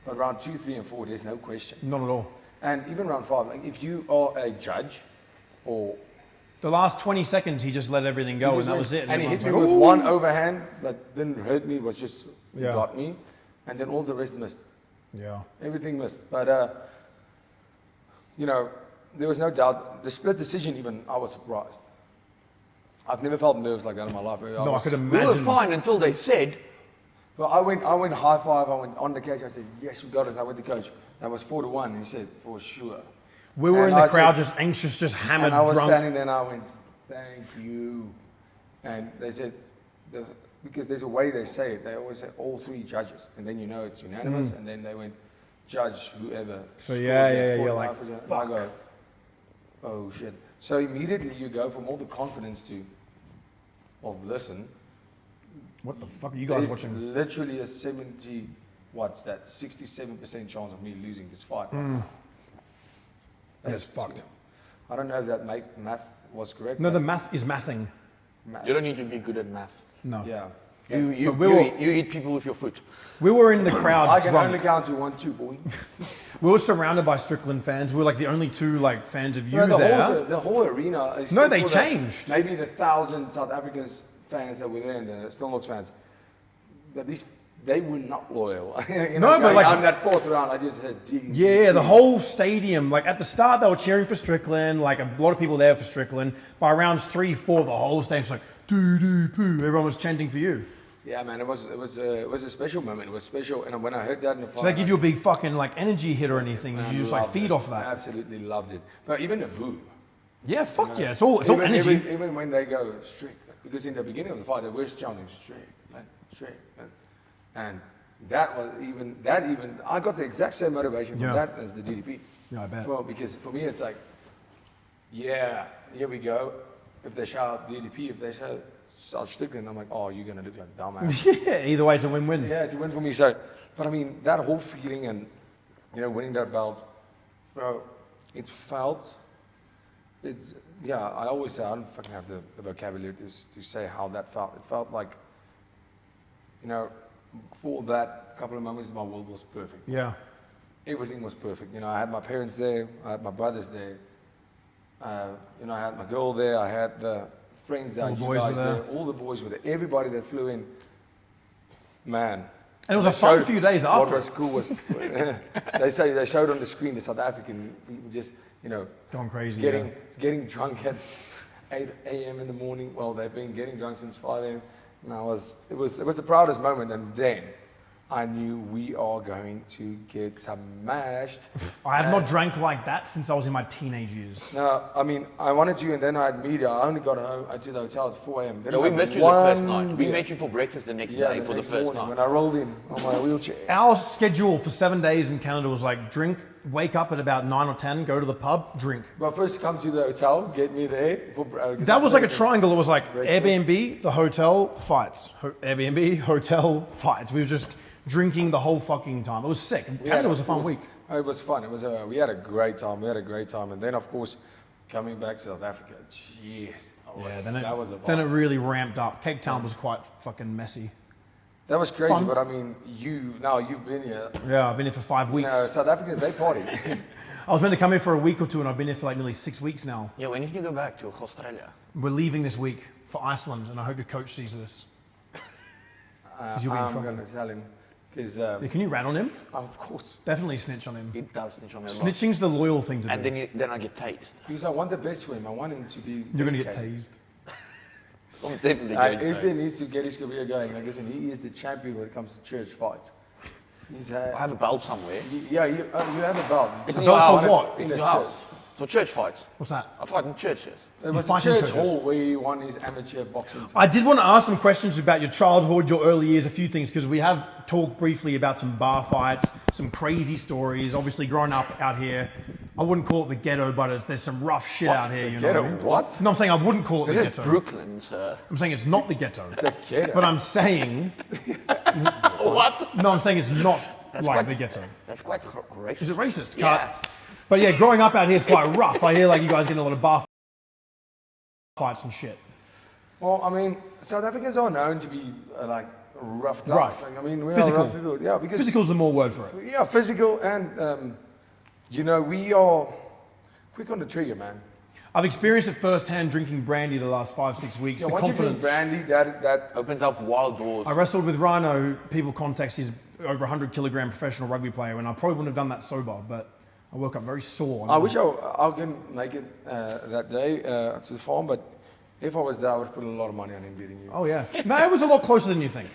But round 2, 3, and 4, there's no question. Not at all. And even round 5, like if you are a judge or... The last 20 seconds, he just let everything go, and that was it. And he hit me everyone's with like, one overhand that didn't hurt me, was just got me. And then all the rest missed. Yeah. Everything missed. But, you know, there was no doubt. The split decision even, I was surprised. I've never felt nerves like that in my life. I could we were imagine. fine until they said, Well, I went high five. I went on the cage. I said, yes, we got it. I went to coach. That was 4-1. And he said, for sure. We were And in the I crowd, said- just anxious, just hammered, And I was drunk. standing there and I went, thank you. And they said, because there's a way they say it. They always say all 3 judges. And then you know it's unanimous. And then they went, judge whoever. So scores yeah, it, yeah, for you're it, like, I forget. I go, oh shit. So immediately you go from all the confidence to, well, listen. What the fuck are you guys There's watching? literally a 67% chance of me losing this fight. That's fucked. I don't know if that math was correct. No, the math is mathing. Math. you don't need to be good at math. No. Yeah. You we were- hit people with your foot. We were in the crowd I can drunk. only count to 1, 2, boy. We were surrounded by Strickland fans. We were like the only 2 like fans of you No, there. the whole arena. No, except they for changed. Maybe the 1,000 South Africans fans that were there and the Stormlocks fans. But they were not loyal. You No, but like- on that 4th round, I just heard. Yeah, the whole stadium. Like at the start, they were cheering for Strickland. Like a lot of people there for Strickland. By rounds 3, 4, the whole stadium's like doo doo poo. Everyone was chanting for you. Yeah, man, it was a special moment. It was special, and when I heard that in the fight, So they give you a big fucking like energy hit or anything. man, You just like loved feed it. off that. Absolutely loved it. But even the boo. Yeah, fuck yeah. It's all energy. Even when they go straight, because in the beginning of the fight they were chanting straight, and that even I got the exact same motivation from Yeah. that as the DDP. Yeah, I bet. Well, because for me it's like, yeah, here we go. If they shout DDP, if they shout Strickland, I'm like, oh, you're gonna look like a dumbass. Yeah, either way, it's a win-win. Yeah, it's a win for me. So, but I mean, that whole feeling and, winning that belt, bro, it felt, I always say, I don't fucking have the vocabulary to say how that felt. It felt like, for that couple of moments, my world was perfect. Yeah. everything was perfect. You know, I had my parents there, I had my brothers there, you know, I had my girl there, I had the friends there, All the you boys guys were there. there, all the boys were there, everybody that flew in, man. And it was a fun few days What after. was cool was, they showed on the screen the South African people just, you know, Going crazy. getting drunk at 8 a.m. in the morning. Well, they've been getting drunk since 5 a.m. And it was the proudest moment. And then I knew we are going to get smashed. I have not drank like that since I was in my teenage years. No, I mean, I wanted to, and then I had media. I only got home to the hotel at 4 a.m. Then No, I we had missed you the one first night. We beer. met you for breakfast the next Yeah, day for the next first morning time. when I rolled in on my wheelchair. Our schedule for 7 days in Canada was like drink, wake up at about 9 or 10, go to the pub, drink. Well, first come to the hotel, get me there. That was like a triangle. It was like Airbnb, the hotel, fights. Airbnb, hotel, fights. We were just drinking the whole fucking time. It was sick. Canada was a fun week. It was fun. We had a great time. And then, of course, coming back to South Africa, jeez. Yeah, that was a then it vibe. really ramped up. Cape Town was quite fucking messy. That was crazy, Fun. but I mean, you've been here. Yeah, I've been here for 5 You weeks. know, South Africans, they party. I was meant to come here for a week or two, and I've been here for like nearly 6 weeks now. Yeah, when did you go back to Australia? We're leaving this week for Iceland, and I hope your coach sees this. 'Cause you'll be in I'm trouble. going to tell him. Because, Yeah, can you rat on him? of course. Definitely snitch on him. It does snitch on me a lot. Snitching's the loyal thing to do. And then I get tased. Because I want the best for him. I want him to be. You're going to get dedicated. tased. I'm definitely going to Esther needs to get his career going. Like, listen, he is the champion when it comes to church fights. I have a belt somewhere. Yeah, you have a belt. It's A in your belt house. for what? It's In in the your house. church. For church fights. What's that? I fight in churches. It was the fight in church churches? hall where he won his amateur boxing. I did want to ask some questions about your childhood, your early years, a few things, because we have talked briefly about some bar fights, some crazy stories. Obviously, growing up out here, I wouldn't call it the ghetto, but there's some rough shit out here. You know Ghetto? what I mean? What? No, I'm saying I wouldn't call it the This is ghetto. Brooklyn, sir. I'm saying it's not the ghetto. The ghetto. But I'm saying, What? no, I'm saying it's not like the ghetto. That's quite racist. Is it racist? Yeah. But yeah, growing up out here is quite rough. I hear like you guys get a lot of bar fights and shit. Well, I mean, South Africans are known to be like rough guys. Rough. Like, I mean, we Physical. are rough people. Yeah, because Physical's the more word for it. yeah, physical and you know, we are quick on the trigger, man. I've experienced it firsthand drinking brandy the last 5-6 weeks. Yeah, the once you drink confidence. brandy, that Opens up wild doors. I wrestled with Rhino, people context, he's over 100 kilogram professional rugby player, and I probably wouldn't have done that sober, but I woke up very sore. I wish I can make it that day to the farm, but if I was there, I would put a lot of money on him beating you. Oh yeah. No, it was a lot closer than you think.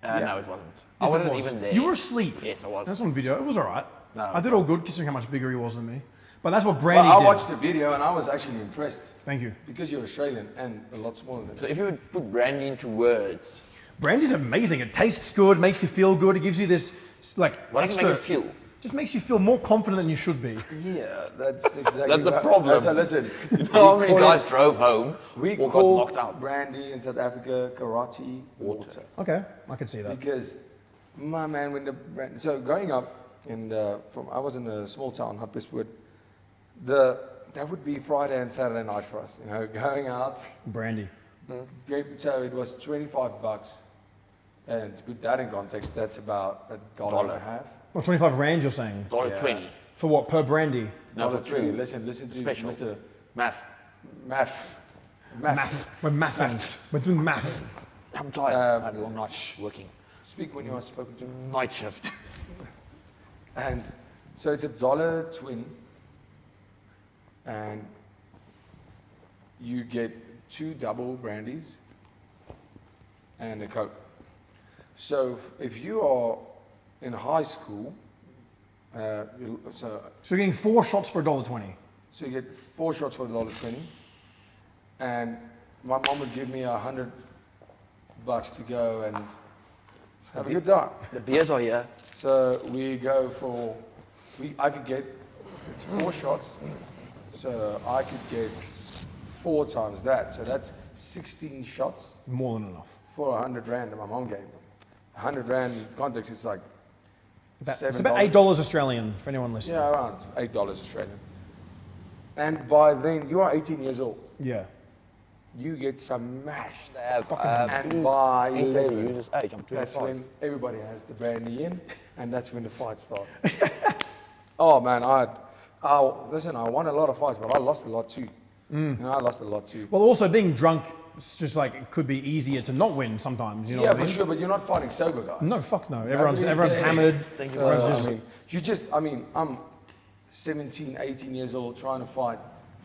No, it wasn't. I Yes, it wasn't was. even there. You were asleep. Yes, I was. That's on video. It was all right. No, I did all good considering how much bigger he was than me. But that's what Well, brandy I did. watched the video and I was actually impressed Thank you. because you're Australian and a lot smaller than So me. if you would put brandy into words, Brandy's amazing. It tastes good, makes you feel good. It gives you this like what does it extra, make you feel? just makes you feel more confident than you should be. Yeah, that's exactly. That's the right. problem. So listen, You know how many we call guys it- drove home we or got call locked out? brandy in South Africa karate water. Okay, I can see that. Because, my man, when the brand, so growing up, I was in a small town, Hutbiswood, that would be Friday and Saturday night for us, you know, going out. Brandy. So it was $25. And to put that in context, that's about $1.50. Well, 25 rand you're saying. $1.20. For what, per brandy? No, for $1.20. two. Listen to Special. Mr. Math. Math. We're mathing. We're doing math. I'm tired. I had a long night working. Speak when you are spoken to. Night shift. And so it's $1.20, and you get 2 double brandies and a Coke. So if you are in high school, so So you're getting 4 shots for $1.20. you get 4 shots for $1.20, and my mom would give me $100 to go and have a good time. The beers are here. So we go for, I could get, it's 4 shots, so I could get 4 times that. So that's 16 shots More than enough. for 100 rand that my mom gave me. 100 rand in context, it's like It's $7. about $8 Australian for anyone listening. Yeah, around $8 Australian. And by then, you are 18 years old. Yeah. You get smashed. And And by age. 11, I'm that's 25. when everybody has the brandy in, and that's when the fight starts. Oh man, listen, I won a lot of fights, but I lost a lot too. You know, I lost a lot too. Well, also being drunk, it's just like it could be easier to not win sometimes. You know Yeah, what I for mean? sure, but you're not fighting sober, guys. No, fuck no. Nobody's Everyone's there. hammered. So, Everyone's just- I mean, I'm 17, 18 years old trying to fight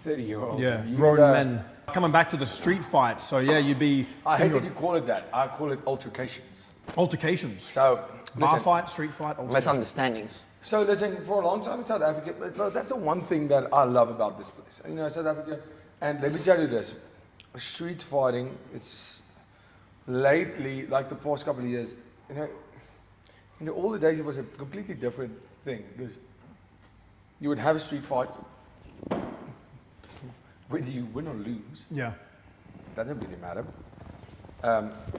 30-year-olds. Yeah, grown men. Coming back to the street fights, so yeah, you'd be I hate that you call it that. I call it altercations. altercations. So, Bar listen, fight, street fight, altercations. Misunderstandings. So listen, for a long time in South Africa, but that's the one thing that I love about this place. You know, South Africa, and let me tell you this, street fighting, it's lately, like the past couple of years, in the older days it was a completely different thing, because you would have a street fight, whether you win or lose, Yeah. doesn't really matter,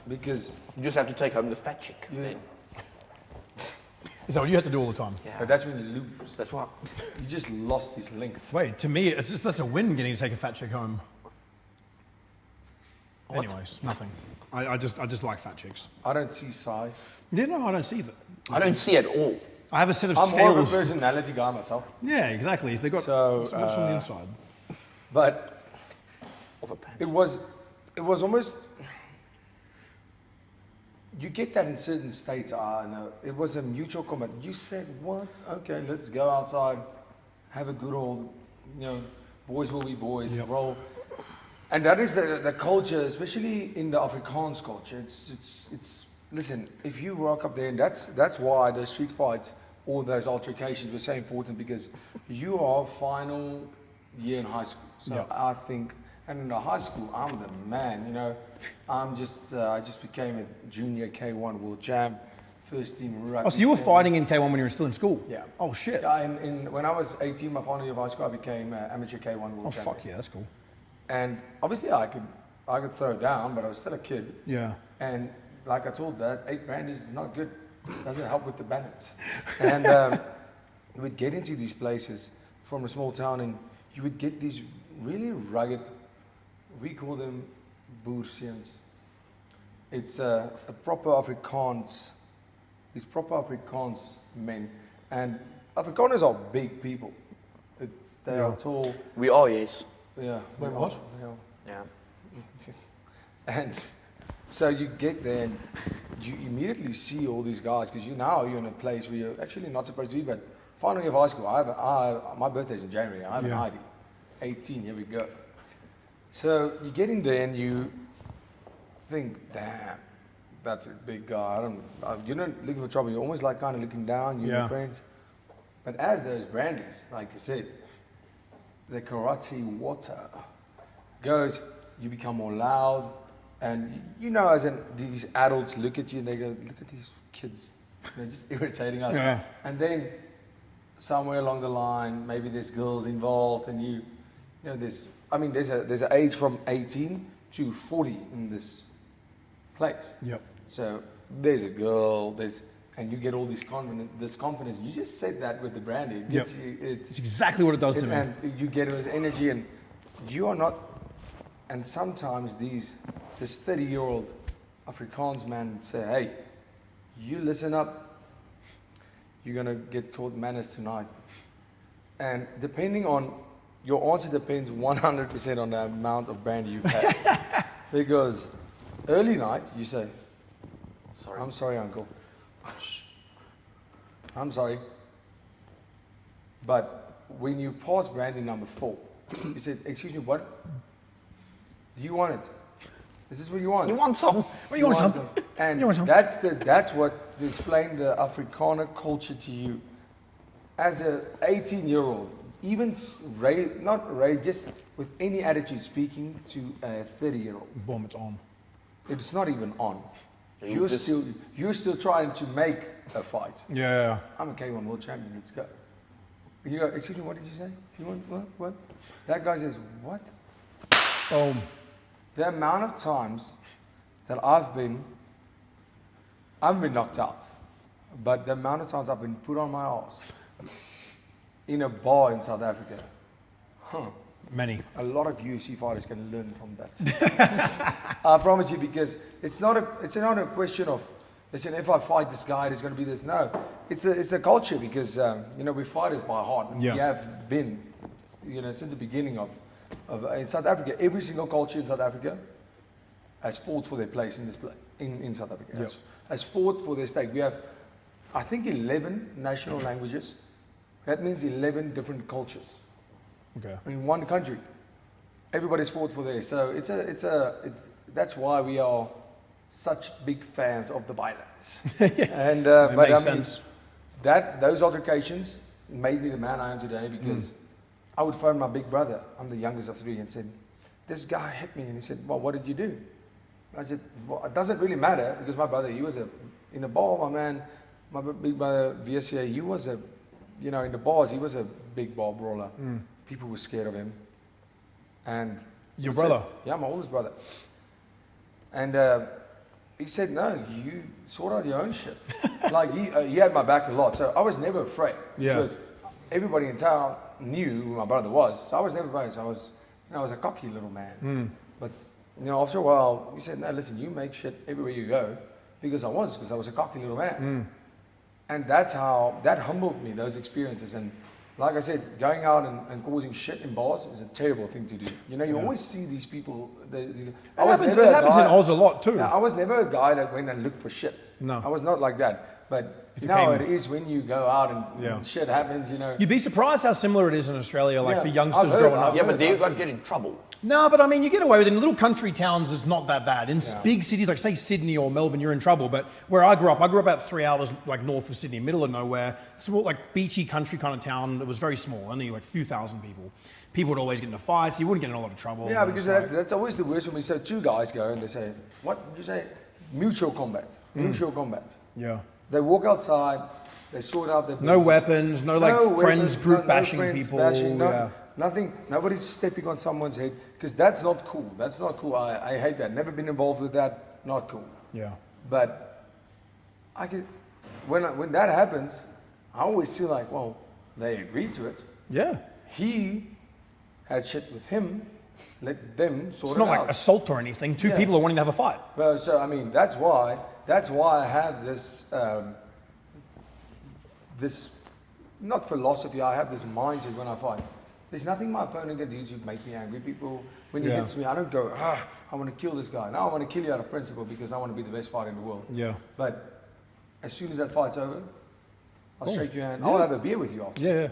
because You just have to take home the fat chick. Yeah. Then. Is that what you have to do all the time? Yeah. but that's when you lose. That's what. You just lost his length. Wait, to me, it's just that's a win getting to take a fat chick home. What? Anyways, nothing. I just like fat chicks. I don't see size. Yeah, no, I don't see that. I don't see at all. I have a set of I'm more of a scales. personality guy myself. Yeah, exactly. They got So, so much on the inside. But Of a pants. it was almost, you get that in certain states, I know. It was a mutual comment. You said, what? Okay, let's go outside, have a good old, boys will be boys, Yep. roll. And that is the culture, especially in the Afrikaans culture. It's listen, if you rock up there, and that's why the street fights or those altercations were so important, because you are final year in high school. So Yeah. I think, and in the high school, I'm the man, I just became a junior K1 world champ, first team rugby. Oh, so you were team. fighting in K1 when you were still in school? Yeah. Oh, shit. Yeah, when I was 18, my final year of high school, I became amateur K1 world Oh, champion. fuck yeah, that's cool. And obviously I could throw down, but I was still a kid. Yeah. And like I told Dad, 8 brandies is not good. Doesn't help with the balance. And you would get into these places from a small town, and you would get these really rugged, we call them boerseens. It's a proper Afrikaans, these proper Afrikaans men. And Afrikaners are big people. They are tall. We are, yes. Yeah. Wait, what? Yeah. And so you get there and you immediately see all these guys, because you're in a place where you're actually not supposed to be. But final year of high school, my birthday's in January. I have an Yeah. ID, 18. Here we go. So you get in there and you think, damn, that's a big guy. You're not looking for trouble. You're almost like kind of looking down. You and Yeah. your friends. But as those brandies, like you said, the karate water goes, you become more loud, and as in these adults look at you and they go, look at these kids, they're just irritating us. Yeah. And then somewhere along the line, maybe there's girls involved, and there's an age from 18 to 40 in this place. Yep. So there's a girl, and you get all this confidence. You just said that with the brandy. It gets you, It's exactly what it does to me. and you get this energy, and you are not. And sometimes this 30-year-old Afrikaans man would say, "Hey, you listen up. You're gonna get taught manners tonight." And depending on your answer, depends 100% on the amount of brandy you've had. Because early night, you say, Sorry. "I'm sorry, uncle. I'm sorry." But when you pass brandy number 4, you said, "Excuse me, what? Do you want it? Is this what you want? You want some? What, you want some? And You want some? that's what to explain the Afrikaner culture to you. As a 18-year-old, even just with any attitude, speaking to a 30-year-old, Boom, it's on. it's not even on. You just- You're still trying to make a fight. Yeah. I'm a K1 world champion, let's go. You go, excuse me, what did you say? You want what? That guy says, what? Boom. The amount of times that I haven't been knocked out, but the amount of times I've been put on my ass in a bar in South Africa, Many. a lot of UFC fighters can learn from that. I promise you, because it's not a question of listen, if I fight this guy, there's going to be this. No, it's a culture because, we fighters by heart. Yeah. We have been, since the beginning of in South Africa, every single culture in South Africa has fought for their place in this play, in South Africa. Yeah. Has fought for their stake. We have, I think, 11 national languages. That means 11 different cultures. Okay. In one country. Everybody's fought for theirs. So that's why we are such big fans of the violence. And It but makes I mean, sense. those altercations made me the man I am today because I would phone my big brother. I'm the youngest of 3, and said, "This guy hit me," and he said, "Well, what did you do?" I said, "Well, it doesn't really matter because my brother, he was in the bar, my man, my big brother VSA, he was in the bars, he was a big bar brawler. People were scared of him." And Your he said- brother? Yeah, my oldest brother. And he said, "No, you sort out your own shit." Like he had my back a lot, so I was never afraid. Yeah. Because everybody in town knew who my brother was, so I was never afraid. So I was a cocky little man. But after a while, he said, "No, listen, you make shit everywhere you go," because I was a cocky little man. And that humbled me, those experiences. And like I said, going out and causing shit in bars is a terrible thing to do. You always see these people. It happens in Oz a lot too. I was never a guy that went and looked for shit. No. I was not like that. But If you now came- it is when you go out and shit happens, You'd be surprised how similar it is in Australia, like Yeah, for I've youngsters heard- growing I've up. Yeah, but do you guys get in trouble? No, but I mean, you get away with it. In little country towns, it's not that bad. In big cities, like say Sydney or Melbourne, you're in trouble. But where I grew up about 3 hours like north of Sydney, middle of nowhere, small, like beachy country kind of town. It was very small, only like a few thousand people. People would always get into fights. You wouldn't get in a lot of trouble. Yeah, because It's like- that's always the worst when we say two guys go and they say, "What did you say?" Mutual combat. Mutual combat. yeah. They walk outside, they sort out their No business. weapons, no like friends weapons, group no bashing friends people. bashing, yeah. nothing. Nobody's stepping on someone's head because that's not cool. That's not cool. I hate that. Never been involved with that. Not cool. Yeah. But when that happens, I always feel like, well, they agreed to it. Yeah. He had shit with him. Let them sort It's it not out. like assault or anything. Two Yeah. people are wanting to have a fight. So I mean, that's why I have this this not philosophy. I have this mindset when I fight. There's nothing my opponent can do to make me angry. People, when he Yeah. hits me, I don't go, I want to kill this guy. No, I want to kill you out of principle because I want to be the best fighter in the world. Yeah. But as soon as that fight's over, I'll Cool. shake your hand. Yeah. I'll have a beer with you after. Yeah.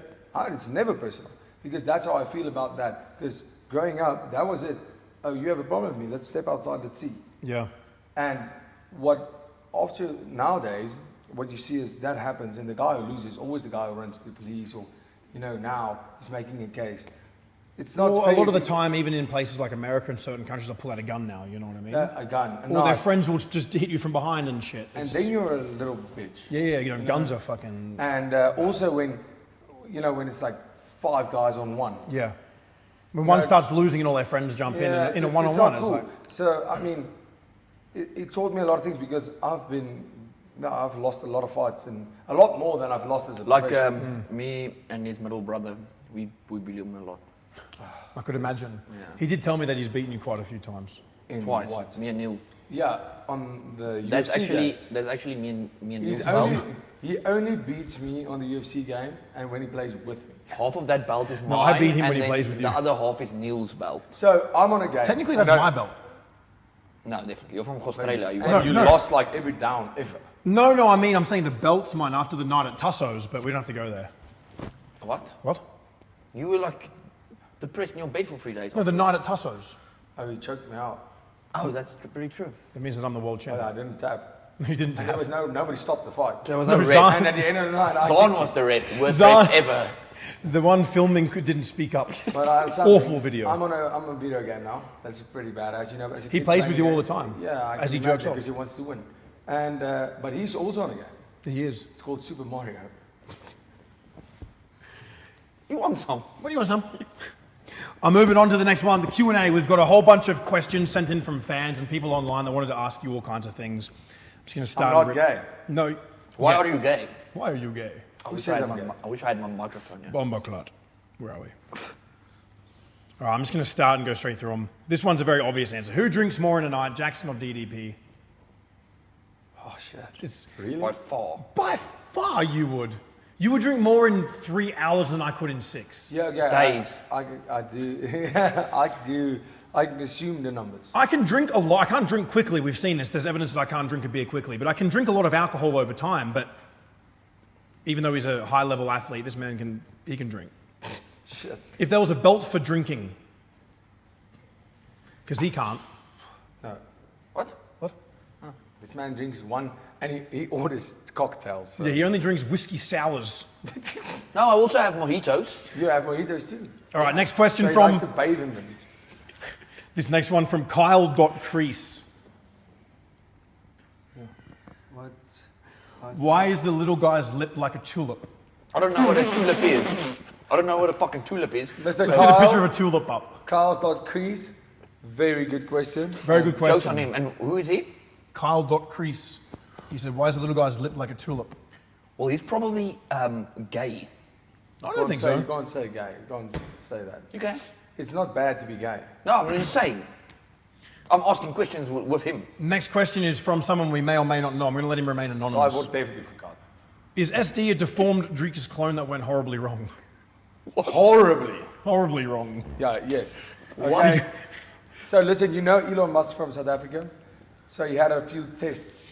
It's never personal because that's how I feel about that. Because growing up, that was it. Oh, you have a problem with me? Let's step outside. Let's see. Yeah. And after nowadays, what you see is that happens, and the guy who loses is always the guy who runs to the police, or now he's making a case. It's not Well, a fair lot of the to- time, even in places like America and certain countries, they'll pull out a gun now. You know what I mean? a gun, a Or their knife. friends will just hit you from behind and shit. And It's- then you're a little bitch. yeah, guns are fucking. And also when it's like 5 guys on one. Yeah. When one it's- starts losing and all their friends jump in a it's one-on-one, not it's cool. like, So I mean, it taught me a lot of things because I've lost a lot of fights and a lot more than I've lost as a Like professional. me and his middle brother, we beat him a lot. I could imagine. Yeah. He did tell me that he's beaten you quite a few times. In Twice. what? Me and Neil. Yeah, on the That's UFC actually game. that's actually me and Neil's He only beats me on the UFC game and when he plays with me. Half of that belt is mine. No, I beat him and when he then plays with the you. other half is Neil's belt. So I'm on a game. Technically, and that's I- my belt. No, definitely. You're from Australia. You And you No. lost like every down ever. No, I'm saying the belt's mine after the night at Tusso's, but we don't have to go there. What? What? You were like depressed in your bed for 3 days. No, the night at Tusso's. Oh, he choked me out. Oh, that's pretty true. That means that I'm the world But I champion. didn't tap. He didn't And there tap. was nobody stopped the fight. There was No, no Zahn- ref. And at the end of the night, I Zahn beat was the ref. Worst Zahn- ref ever. The one filming didn't speak up. But Awful video. I'm on a video game now. That's pretty bad, as you know. As a He kid plays playing with you a all game. the time, Yeah, as he can jerks imagine off. because he wants to win. And but he's also on a game. He is. It's called Super Mario. You want some? What do you want, Sam? I'm moving on to the next one, the Q&A. We've got a whole bunch of questions sent in from fans and people online that wanted to ask you all kinds of things. I'm just going to start. I'm not gay. No. Why Yeah. are you gay? Why are you gay? I Who wish says I had I'm gay? I wish I had my microphone. Yeah. Bomba clot. Where are we? All right, I'm just going to start and go straight through them. This one's a very obvious answer. Who drinks more in a night, Jackson or DDP? Oh, shit. It's Really? By far. by far you would. You would drink more in 3 hours than I could in 6. Yeah, okay. Days. I do. I can assume the numbers. I can drink a lot. I can't drink quickly. We've seen this. There's evidence that I can't drink a beer quickly, but I can drink a lot of alcohol over time. But even though he's a high-level athlete, this man can drink. Shit. If there was a belt for drinking, because he can't. No. What? What? This man drinks one, and he orders cocktails. So. Yeah, he only drinks whiskey sours. No, I also have mojitos. You have mojitos too. All right, next question So he from likes to bathe in them. this next one from Kyle.Crease. What? Why is the little guy's lip like a tulip? I don't know what a tulip is. I don't know what a fucking tulip is. Mr. Get a Kyle, picture of a tulip up. Carl's.Crease. Very good question. Very good Jokes question. on him. And who is he? Kyle.Crease. He said, why is the little guy's lip like a tulip? Well, he's probably gay. I don't think so. You can't say gay. You can't say that. You can? It's not bad to be gay. No, I'm just saying. I'm asking questions with him. Next question is from someone we may or may not know. I'm going to let him remain I anonymous. would definitely forgot. Is SD a deformed Dricus clone that went horribly wrong? Horribly. Horribly wrong. Yeah, yes. What? Okay. So listen, you know Elon Musk from South Africa? So he had a few test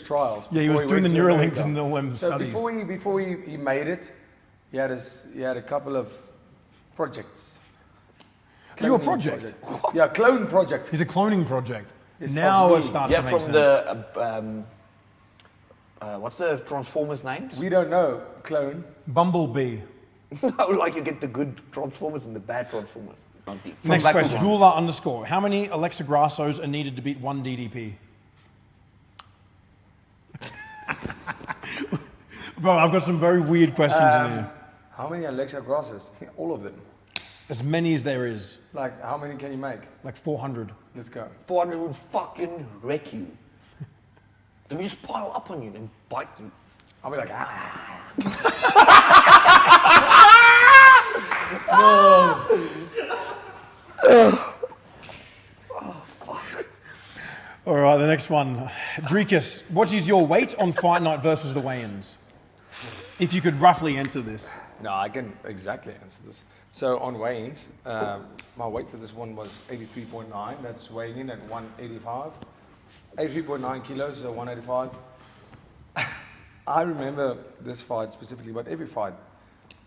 trials. Yeah, he was before doing the went to Neuralink America. and all them So studies. before he made it, he had a couple of projects. Are you a Cloning project? Yeah, clone project. He's a cloning project. Yes, Now of it me. starts Yeah, to make from sense. the what's the Transformers names? We don't know clone. Bumblebee. No, like you get the good Transformers and the bad Transformers. From Next Black question. Widow. Hula_. How many Alexa Grassos are needed to beat 1 DDP? Bro, I've got some very weird questions in here. How many Alexa Grasses? All of them. As many as there is. Like, how many can you make? Like 400. Let's go. 400 would fucking wreck you. They would just pile up on you and bite you. I'll be like, ah. All right, the next one. Dricus, what is your weight on fight night versus the weigh-ins? If you could roughly answer this. No, I can exactly answer this. So on weigh-ins, my weight for this one was 83.9. That's weighing in at 185. 83.9 kilos, so 185. I remember this fight specifically, but every fight.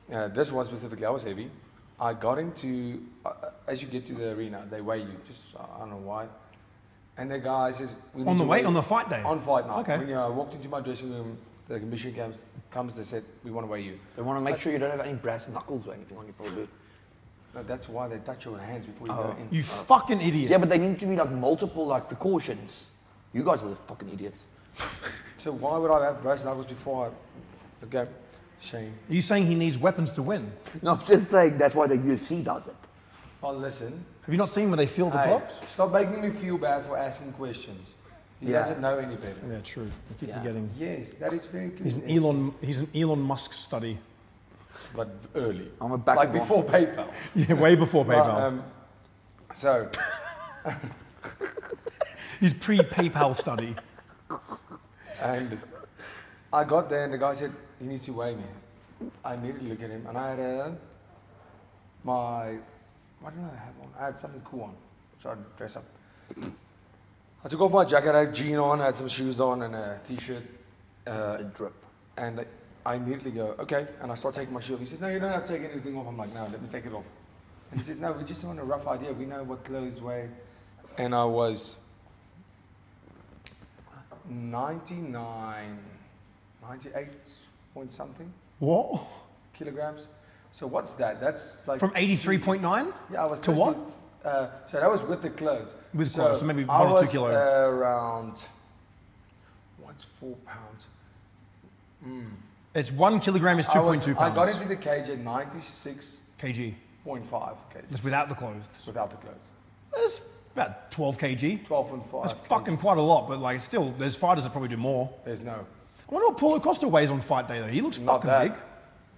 This one specifically, I was heavy. I got into, as you get to the arena, they weigh you. Just, I don't know why. And the guy says, we need On the to weight, weigh on you." the fight day? On fight night. Okay. When I walked into my dressing room, the commission comes, they said, we want to weigh you. They want to make sure you don't have any brass knuckles or anything on you, probably. No, that's why they touch your hands before you go in. You fucking idiot. Yeah, but they need to be like multiple like precautions. You guys are the fucking idiots. So why would I have brass knuckles before I... Okay, shame. Are you saying he needs weapons to win? No, I'm just saying that's why the UFC does it. Oh, listen. Have you not seen where they feel the Hey, blocks? stop making me feel bad for asking questions. He Yeah. doesn't know any better. Yeah, true. I keep Yeah. forgetting. Yes, that is very good. He's an Elon Musk study. But early. I'm a back Like one. before PayPal. Yeah, way before But, PayPal. so, He's pre-PayPal study. and I got there and the guy said, he needs to weigh me. I immediately look at him and I had what did I have on? I had something cool on. So I dress up. I took off my jacket, I had a jean on, I had some shoes on and a t-shirt. The drip. And I immediately go, okay. And I start taking my shoe off. He says, no, you don't have to take anything off. I'm like, no, let me take it off. And he says, no, we just want a rough idea. We know what clothes weigh. And I was 98 point something What? kilograms. So what's that? That's like... From 83.9? Yeah, I was... To what? So that was with the clothes. With clothes, so maybe I 1 or 2 was, kilos. around... What's 4 pounds? It's 1 kilogram is 2.2 I got pounds. into the cage at 96.5 kg. kg. That's without the clothes. Without the clothes. That's about 12 kg. 12.5. That's fucking quite a lot, but like still, there's fighters that probably do more. There's no. I wonder what Paulo Costa weighs on fight day though. He looks Not fucking that. big.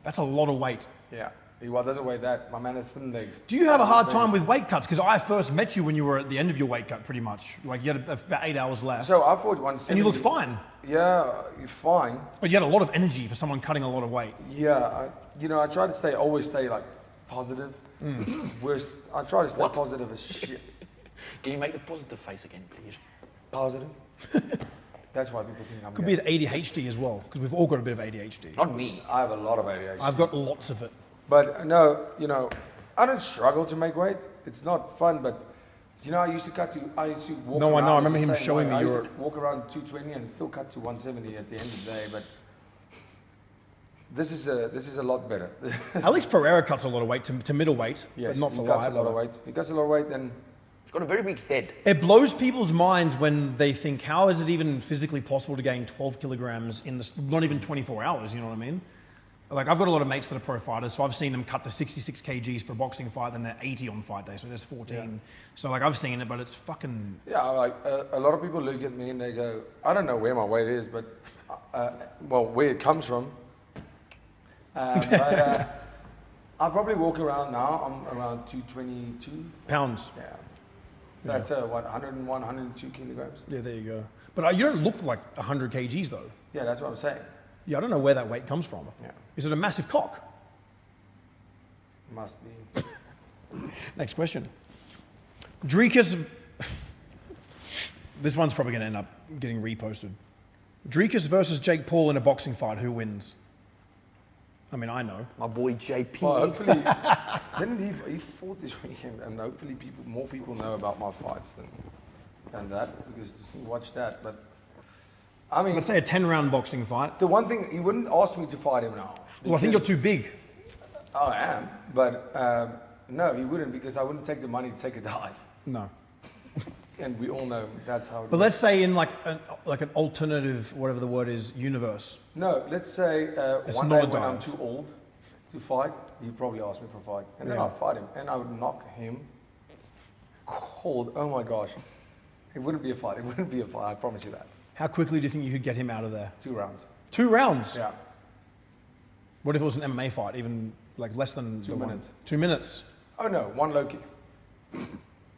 That's a lot of weight. Yeah. He doesn't weigh that. My man has thin legs. Do you have a hard time with weight cuts? Because I first met you when you were at the end of your weight cut, pretty much. Like you had about 8 hours left. So I fought 170. And you looked fine. Yeah, you're fine. But you had a lot of energy for someone cutting a lot of weight. Yeah, I try to always stay like positive. It's the worst. I try to stay positive as shit. Can you make the positive face again, please? Positive? That's why people think I'm Could gay. be the ADHD as well, because we've all got a bit of ADHD. Not me. I have a lot of ADHD. I've got lots of it. But no, I don't struggle to make weight. It's not fun, but I used to walk No, I around know. I remember the him same showing way. me I used your. to walk around 220 and still cut to 170 at the end of the day, but this is a lot better. Alex Pereira cuts a lot of weight to middleweight, Yes, but not for he cuts light. a lot of weight. He cuts a lot of weight, and He's got a very big head. It blows people's minds when they think, how is it even physically possible to gain 12 kilograms in not even 24 hours, you know what I mean? Like, I've got a lot of mates that are pro fighters, so I've seen them cut to 66 kgs for a boxing fight, then they're 80 on fight day, so there's 14. Yeah. So, like, I've seen it, but it's fucking... yeah, like a lot of people look at me and they go, I don't know where my weight is, but where it comes from. But I probably walk around now. I'm around 222 Pounds. Yeah. So that's 101, 102 kilograms. Yeah, there you go. But you don't look like 100 kgs, though. Yeah, that's what I'm saying. Yeah, I don't know where that weight comes from. Yeah. Is it a massive cock? Must be. Next question. Dricus... This one's probably going to end up getting reposted. Dricus versus Jake Paul in a boxing fight. Who wins? I mean, I know. My boy JP. Well, hopefully, didn't he fought this weekend, and hopefully more people know about my fights than that, because you watch that. But I mean, Let's say a 10-round boxing fight. the one thing, he wouldn't ask me to fight him now. Well, I think you're because- too big. I am, but no, he wouldn't, because I wouldn't take the money to take a dive. No. And we all know that's how it But works. let's say in like an alternative, whatever the word is, universe. No, let's say It's one not day a when I'm dive. too old to fight, he'd probably ask me for a fight. And then Yeah. I'd fight him, and I would knock him cold. Oh my gosh. It wouldn't be a fight. It wouldn't be a fight, I promise you that. How quickly do you think you could get him out of there? 2 rounds. 2 rounds? Yeah. What if it was an MMA fight, even like less than 2 the one? minutes. 2 minutes. Oh no, 1 low kick.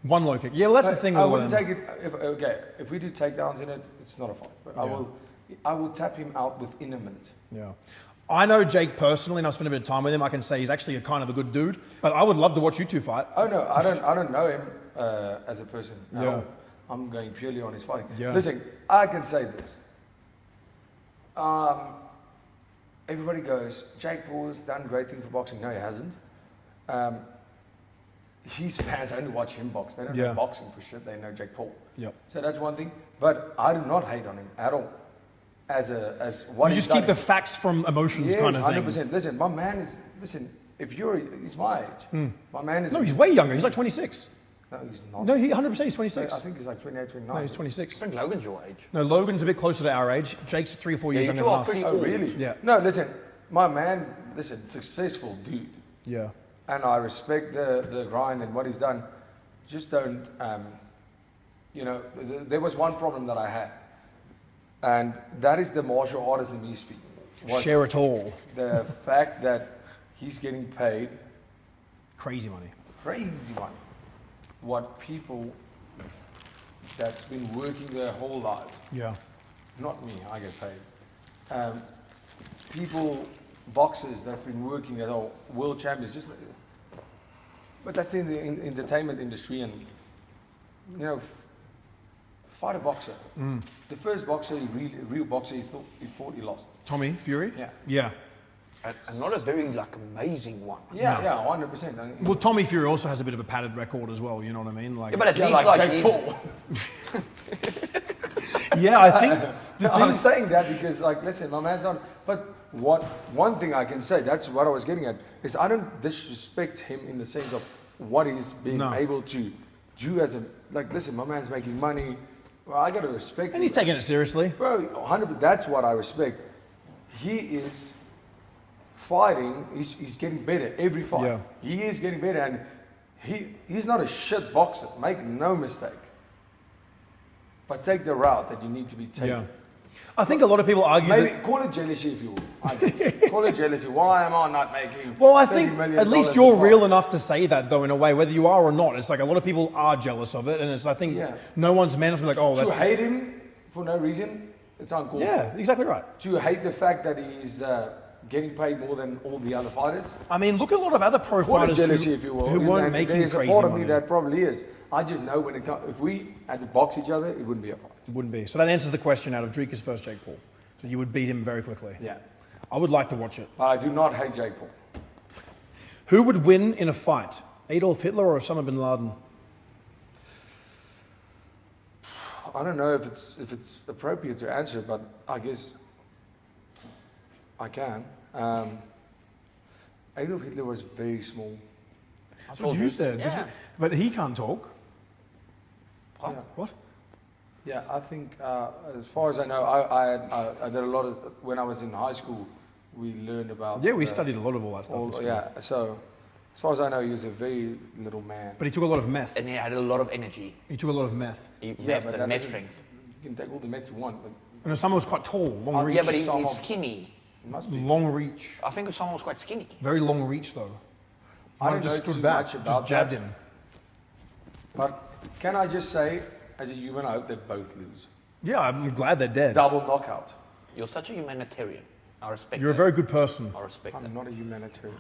1 low kick. Yeah, well, that's the thing. I with wouldn't them. take it. If we do takedowns in it, it's not a fight. But Yeah. I will tap him out within a minute. Yeah. I know Jake personally, and I've spent a bit of time with him. I can say he's actually a kind of a good dude. But I would love to watch you two fight. Oh no, I don't know him as a person at Yeah. all. I'm going purely on his fighting. Yeah. Listen, I can say this. Everybody goes, Jake Paul's done great things for boxing. No, he hasn't. His fans only watch him box. They don't Yeah. know boxing for shit. They know Jake Paul. Yep. So that's one thing. But I do not hate on him at all. As what You he's just keep done. the facts from emotions Yes, kind of thing. 100%. Listen, my man is. Listen, if he's my age. My man is. No, he's way younger. He's like 26. No, he's not. No, he 100% he's 26. I think he's like 28, 29. No, he's 26. I think Logan's your age. No, Logan's a bit closer to our age. Jake's 3 or 4 years you younger two than are us. pretty- Oh, really? Yeah. No, listen, my man, successful dude. Yeah. And I respect the grind and what he's done. Just don't, there was one problem that I had. And that is the martial artist in me speaking. Was Share it all. the fact that he's getting paid Crazy money. crazy money. What people that's been working their whole life, Yeah. not me, I get paid. People, boxers that've been working their whole world champions, but that's in the entertainment industry, and fight a boxer. The first boxer, real boxer, he fought, he lost. Tommy Fury? Yeah. Yeah. And not a very amazing one. Yeah, 100%. Well, Tommy Fury also has a bit of a padded record as well, you know what I mean? Like, Yeah, but at Yeah, least like like Jake he's... Paul. yeah, I think the I'm thing... saying that because, listen, my man's on. But one thing I can say, that's what I was getting at, is I don't disrespect him in the sense of what he's being able to do as a, listen, my man's making money. Well, I got to respect him. And he's taking it seriously. Bro, 100%, that's what I respect. He is fighting, he's getting better every fight. Yeah. He is getting better, and he's not a shit boxer, make no mistake. But take the route that you need to be taken. Yeah. I think a lot of people argue Maybe that... call it jealousy if you will. I guess. Call it jealousy. Why am I not making? Well, I $30 think million at least a you're fight? real enough to say that, though, in a way, whether you are or not. It's like a lot of people are jealous of it, and it's, I think, no one's meant to be like, oh, To that's... hate him for no reason, it's uncalled Yeah, for. exactly right. To hate the fact that he's getting paid more than all the other fighters. I mean, look at a lot of other pro Call it fighters jealousy if you will. who weren't making There's crazy a part of money. me that probably is. I just know when it comes, if we had to box each other, it wouldn't be a fight. It wouldn't be. So that answers the question out of Dricus versus Jake Paul. So you would beat him very quickly. Yeah. I would like to watch it. But I do not hate Jake Paul. Who would win in a fight? Adolf Hitler or Osama bin Laden? I don't know if it's appropriate to answer, but I guess I can. Adolf Hitler was very small. That's what you said. Yeah. But he can't talk. Yeah. What? Yeah, I think as far as I know, I did a lot of when I was in high school. We learned about Yeah, we studied a lot of all that stuff. in school. yeah, so as far as I know, he was a very little man. But he took a lot of meth. And he had a lot of energy. He took a lot of meth. He Yeah, left but the that meth doesn't- strength. You can take all the meth you want, but And Osama was quite tall, long reach. Yeah, but he's some of- skinny. it must be. Long reach. I think someone was quite skinny. Very long reach, though. I Might don't have just know stood too back, much just about jabbed that. him. But can I just say, as a human, I hope they both lose. Yeah, I'm glad they're dead. Double knockout. You're such a humanitarian. I respect You're a that. very good person. I respect that. I'm not a humanitarian.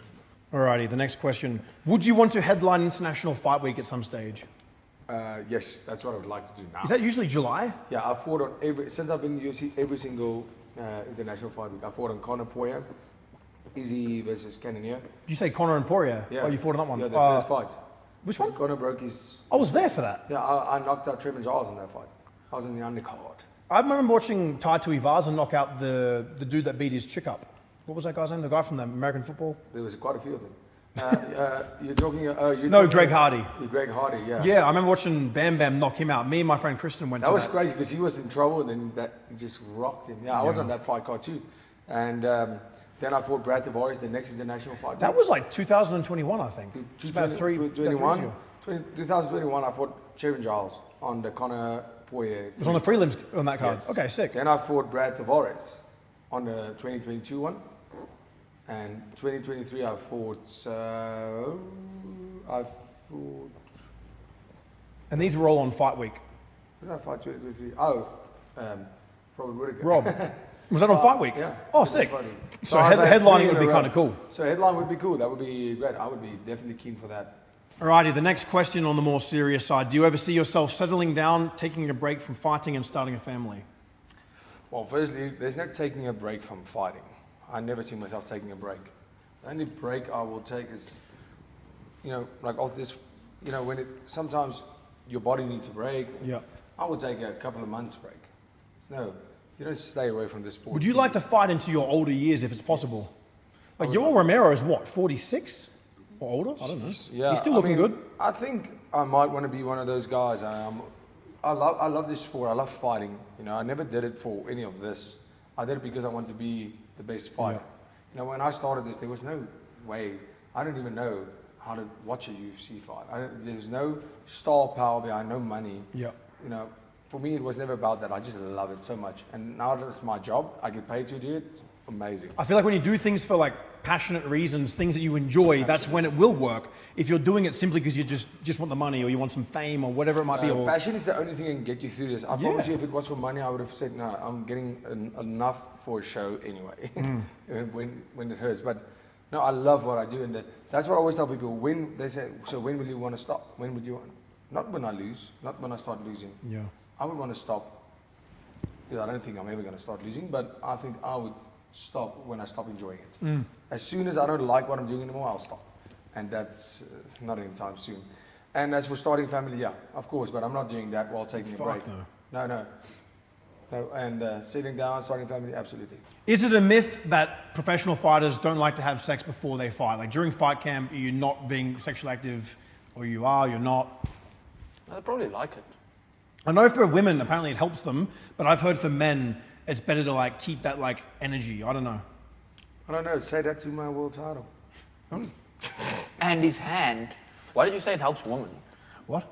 Alrighty, the next question. Would you want to headline International Fight Week at some stage? Yes, that's what I would like to do now. Is that usually July? Yeah, I fought on since I've been in UFC, every single international fight week. I fought on Conor Poirier, Izzy versus Cannonier. Did you say Conor and Poirier? Yeah. Oh, you fought on that one? Yeah, the third fight. Which one? Conor broke his. I was there for that. Yeah, I knocked out Trevor Giles in that fight. I was in the undercard. I remember watching Tai Tuivasa knock out the dude that beat his chick up. What was that guy's name? The guy from the American football? There was quite a few of them. You're talking. No, Greg Hardy. Greg Hardy, yeah. Yeah, I remember watching Bam Bam knock him out. Me and my friend Kristen went That to was that. crazy because he was in trouble and then that he just rocked him. Yeah, I was on that fight card too. And then I fought Brad Tavares, the next international fight. That was like 2021, I think. It was about three years 2021, I fought Trevor Giles on the Conor Poirier. It was on the prelims on that card. Yes. Okay, sick. Then I fought Brad Tavares on the 2022 one. And 2023 I fought, And these were all on Fight Week. who did I fight 2023? Oh, Robert Whittaker. Rob, was that on Fight Week? Yeah. Oh, sick. Fighting. So I've had headlining three would in be a kind row. of cool. So headline would be cool. That would be great. I would be definitely keen for that. Alrighty, the next question on the more serious side. Do you ever see yourself settling down, taking a break from fighting and starting a family? Well, firstly, there's no taking a break from fighting. I never see myself taking a break. The only break I will take is, like off this, when sometimes your body needs a break. Yeah. I will take a couple of months break. No, you don't stay away from this sport. Would you like to fight into your older years if it's possible? Like Yoel Romero is what, 46 or older? I don't know. Yeah, He's still looking good. I think I might want to be one of those guys. I love this sport. I love fighting. I never did it for any of this. I did it because I wanted to be the best fighter. When I started this, there was no way. I didn't even know how to watch a UFC fight. There's no star power behind, no money. Yeah. For me, it was never about that. I just love it so much. And now that it's my job, I get paid to do it. It's amazing. I feel like when you do things for like passionate reasons, things that you enjoy, that's when it will work. If you're doing it simply because you just want the money or you want some fame or whatever it might be. Or, Passion is the only thing that can get you through this. I promise you, if it was for money, I would have said, no, I'm getting enough for a show anyway, when it hurts. But no, I love what I do. And that's what I always tell people. When they say, so when will you want to stop? When would you want? Not when I lose, not when I start losing. Yeah. I would want to stop. Because I don't think I'm ever going to start losing, but I think I would stop when I stop enjoying it. As soon as I don't like what I'm doing anymore, I'll stop. And that's not anytime soon. And as for starting family, yeah, of course, but I'm not doing that while taking a break. No. And sitting down, starting family, absolutely. Is it a myth that professional fighters don't like to have sex before they fight? Like during fight camp, are you not being sexually active, or you are, you're not? I probably like it. I know for women, apparently it helps them, but I've heard for men, it's better to like keep that like energy. I don't know. I don't know, say that to my world title. And his hand. Why did you say it helps women? What?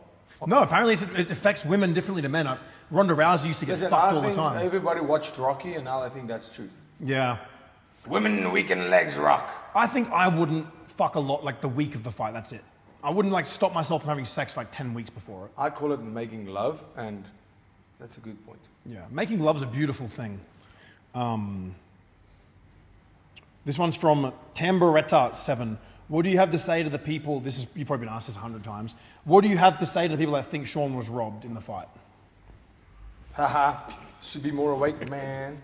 No, apparently it affects women differently to men. Ronda Rousey used to get Listen, fucked I all the think time. everybody watched Rocky, and now I think that's truth. Yeah. Women weaken legs rock. I think I wouldn't fuck a lot like the week of the fight, that's it. I wouldn't like stop myself from having sex like 10 weeks before it. I call it making love, and that's a good point. Yeah, making love's a beautiful thing. This one's from Tamburetta7. What do you have to say to the people, you've probably been asked this 100 times. What do you have to say to the people that think Sean was robbed in the fight? Haha, should be more awake, man.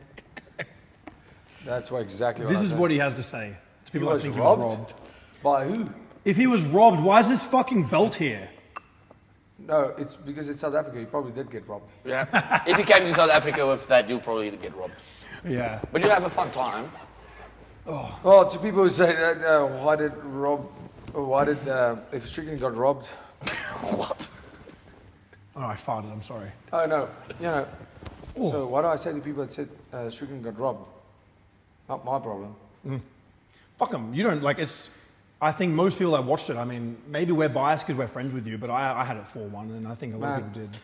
That's exactly what This I is said. what he has to say to people that was think robbed? he was robbed. By who? If he was robbed, why is this fucking belt here? No, it's because it's South Africa. He probably did get robbed. Yeah. If you came to South Africa with that, you'll probably get robbed. Yeah. But you'll have a fun time. Oh, to people who say that, if Strickland got robbed? What? Oh, I farted, I'm sorry. Oh, no, So why do I say to people that said Strickland got robbed? Not my problem. Fuck them. You don't, I think most people that watched it, I mean, maybe we're biased because we're friends with you, but I had it 4-1, and I think a lot of people did.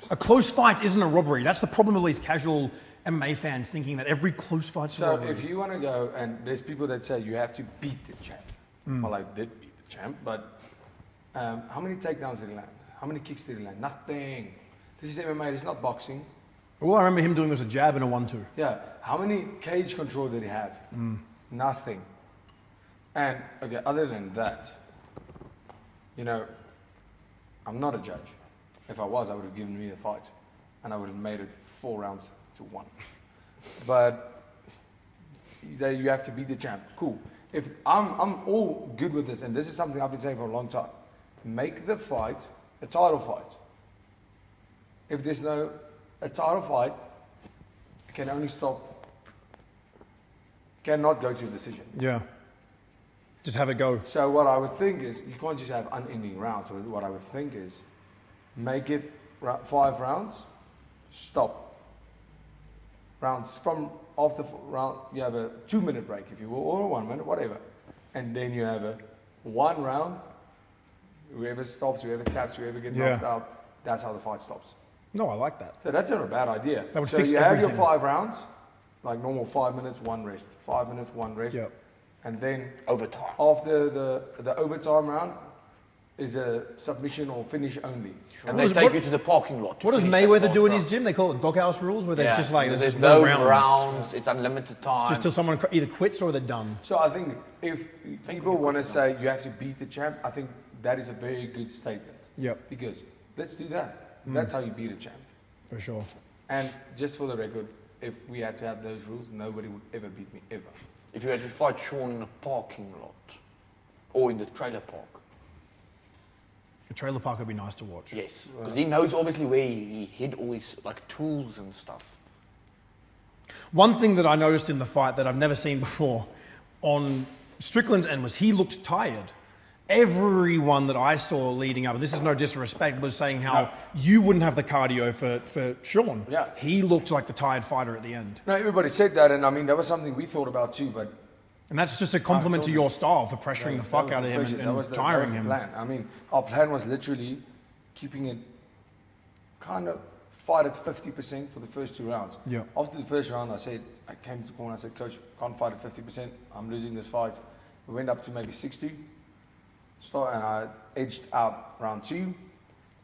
A close fight isn't a robbery. That's the problem with these casual MMA fans thinking that every close fight's a So robbery. if you want to go, and there's people that say you have to beat the champ. Well, I did beat the champ, but how many takedowns did he land? How many kicks did he land? Nothing. This is MMA, it's not boxing. All I remember him doing was a jab and a 1-2. Yeah. How many cage control did he have? Nothing. And, okay, other than that, I'm not a judge. If I was, I would have given me the fight. And I would have made it 4 rounds to 1. But you have to beat the champ. Cool. If I'm all good with this, and this is something I've been saying for a long time. Make the fight a title fight. If there's a title fight, it can only cannot go to a decision. Yeah. Just have it go. So what I would think is, you can't just have unending rounds. So what I would think is, make it 5 rounds, stop. Rounds from after round, you have a 2-minute break, if you will, or a 1 minute, whatever. And then you have a 1 round, whoever stops, whoever taps, whoever gets knocked out, that's how the fight stops. No, I like that. So that's not a bad idea. That would so fix you have everything. your 5 rounds, like normal 5 minutes, 1 rest. 5 minutes, 1 rest. Yep. And then Overtime. after the overtime round is a submission or finish only. And they take you to the parking lot. to What does finish that Mayweather do in last his gym? They call it doghouse rules, where there's round. just like there's just no rounds. rounds. It's unlimited time. Just till someone either quits or they're done. So I think if people want to say you have to beat the champ, I think that is a very good statement. Yep, Because let's do that. That's how you beat a champ. for sure. And just for the record, if we had to have those rules, nobody would ever beat me, ever. If you had to fight Sean in a parking lot or in the trailer park. The trailer park would be nice to watch. Yes, because he knows obviously where he hid all his tools and stuff. One thing that I noticed in the fight that I've never seen before on Strickland's end was he looked tired. Everyone that I saw leading up, and this is no disrespect, was saying how you wouldn't have the cardio for Sean. Yeah. He looked like the tired fighter at the end. No, everybody said that, and I mean, that was something we thought about too, but And that's just a compliment to your style for pressuring the fuck out of him and tiring him. Plan. I mean, our plan was literally keeping it kind of fight at 50% for the first 2 rounds. Yeah. After the first round, I came to the corner, I said, Coach, can't fight at 50%. I'm losing this fight. We went up to maybe 60. And I edged out round 2.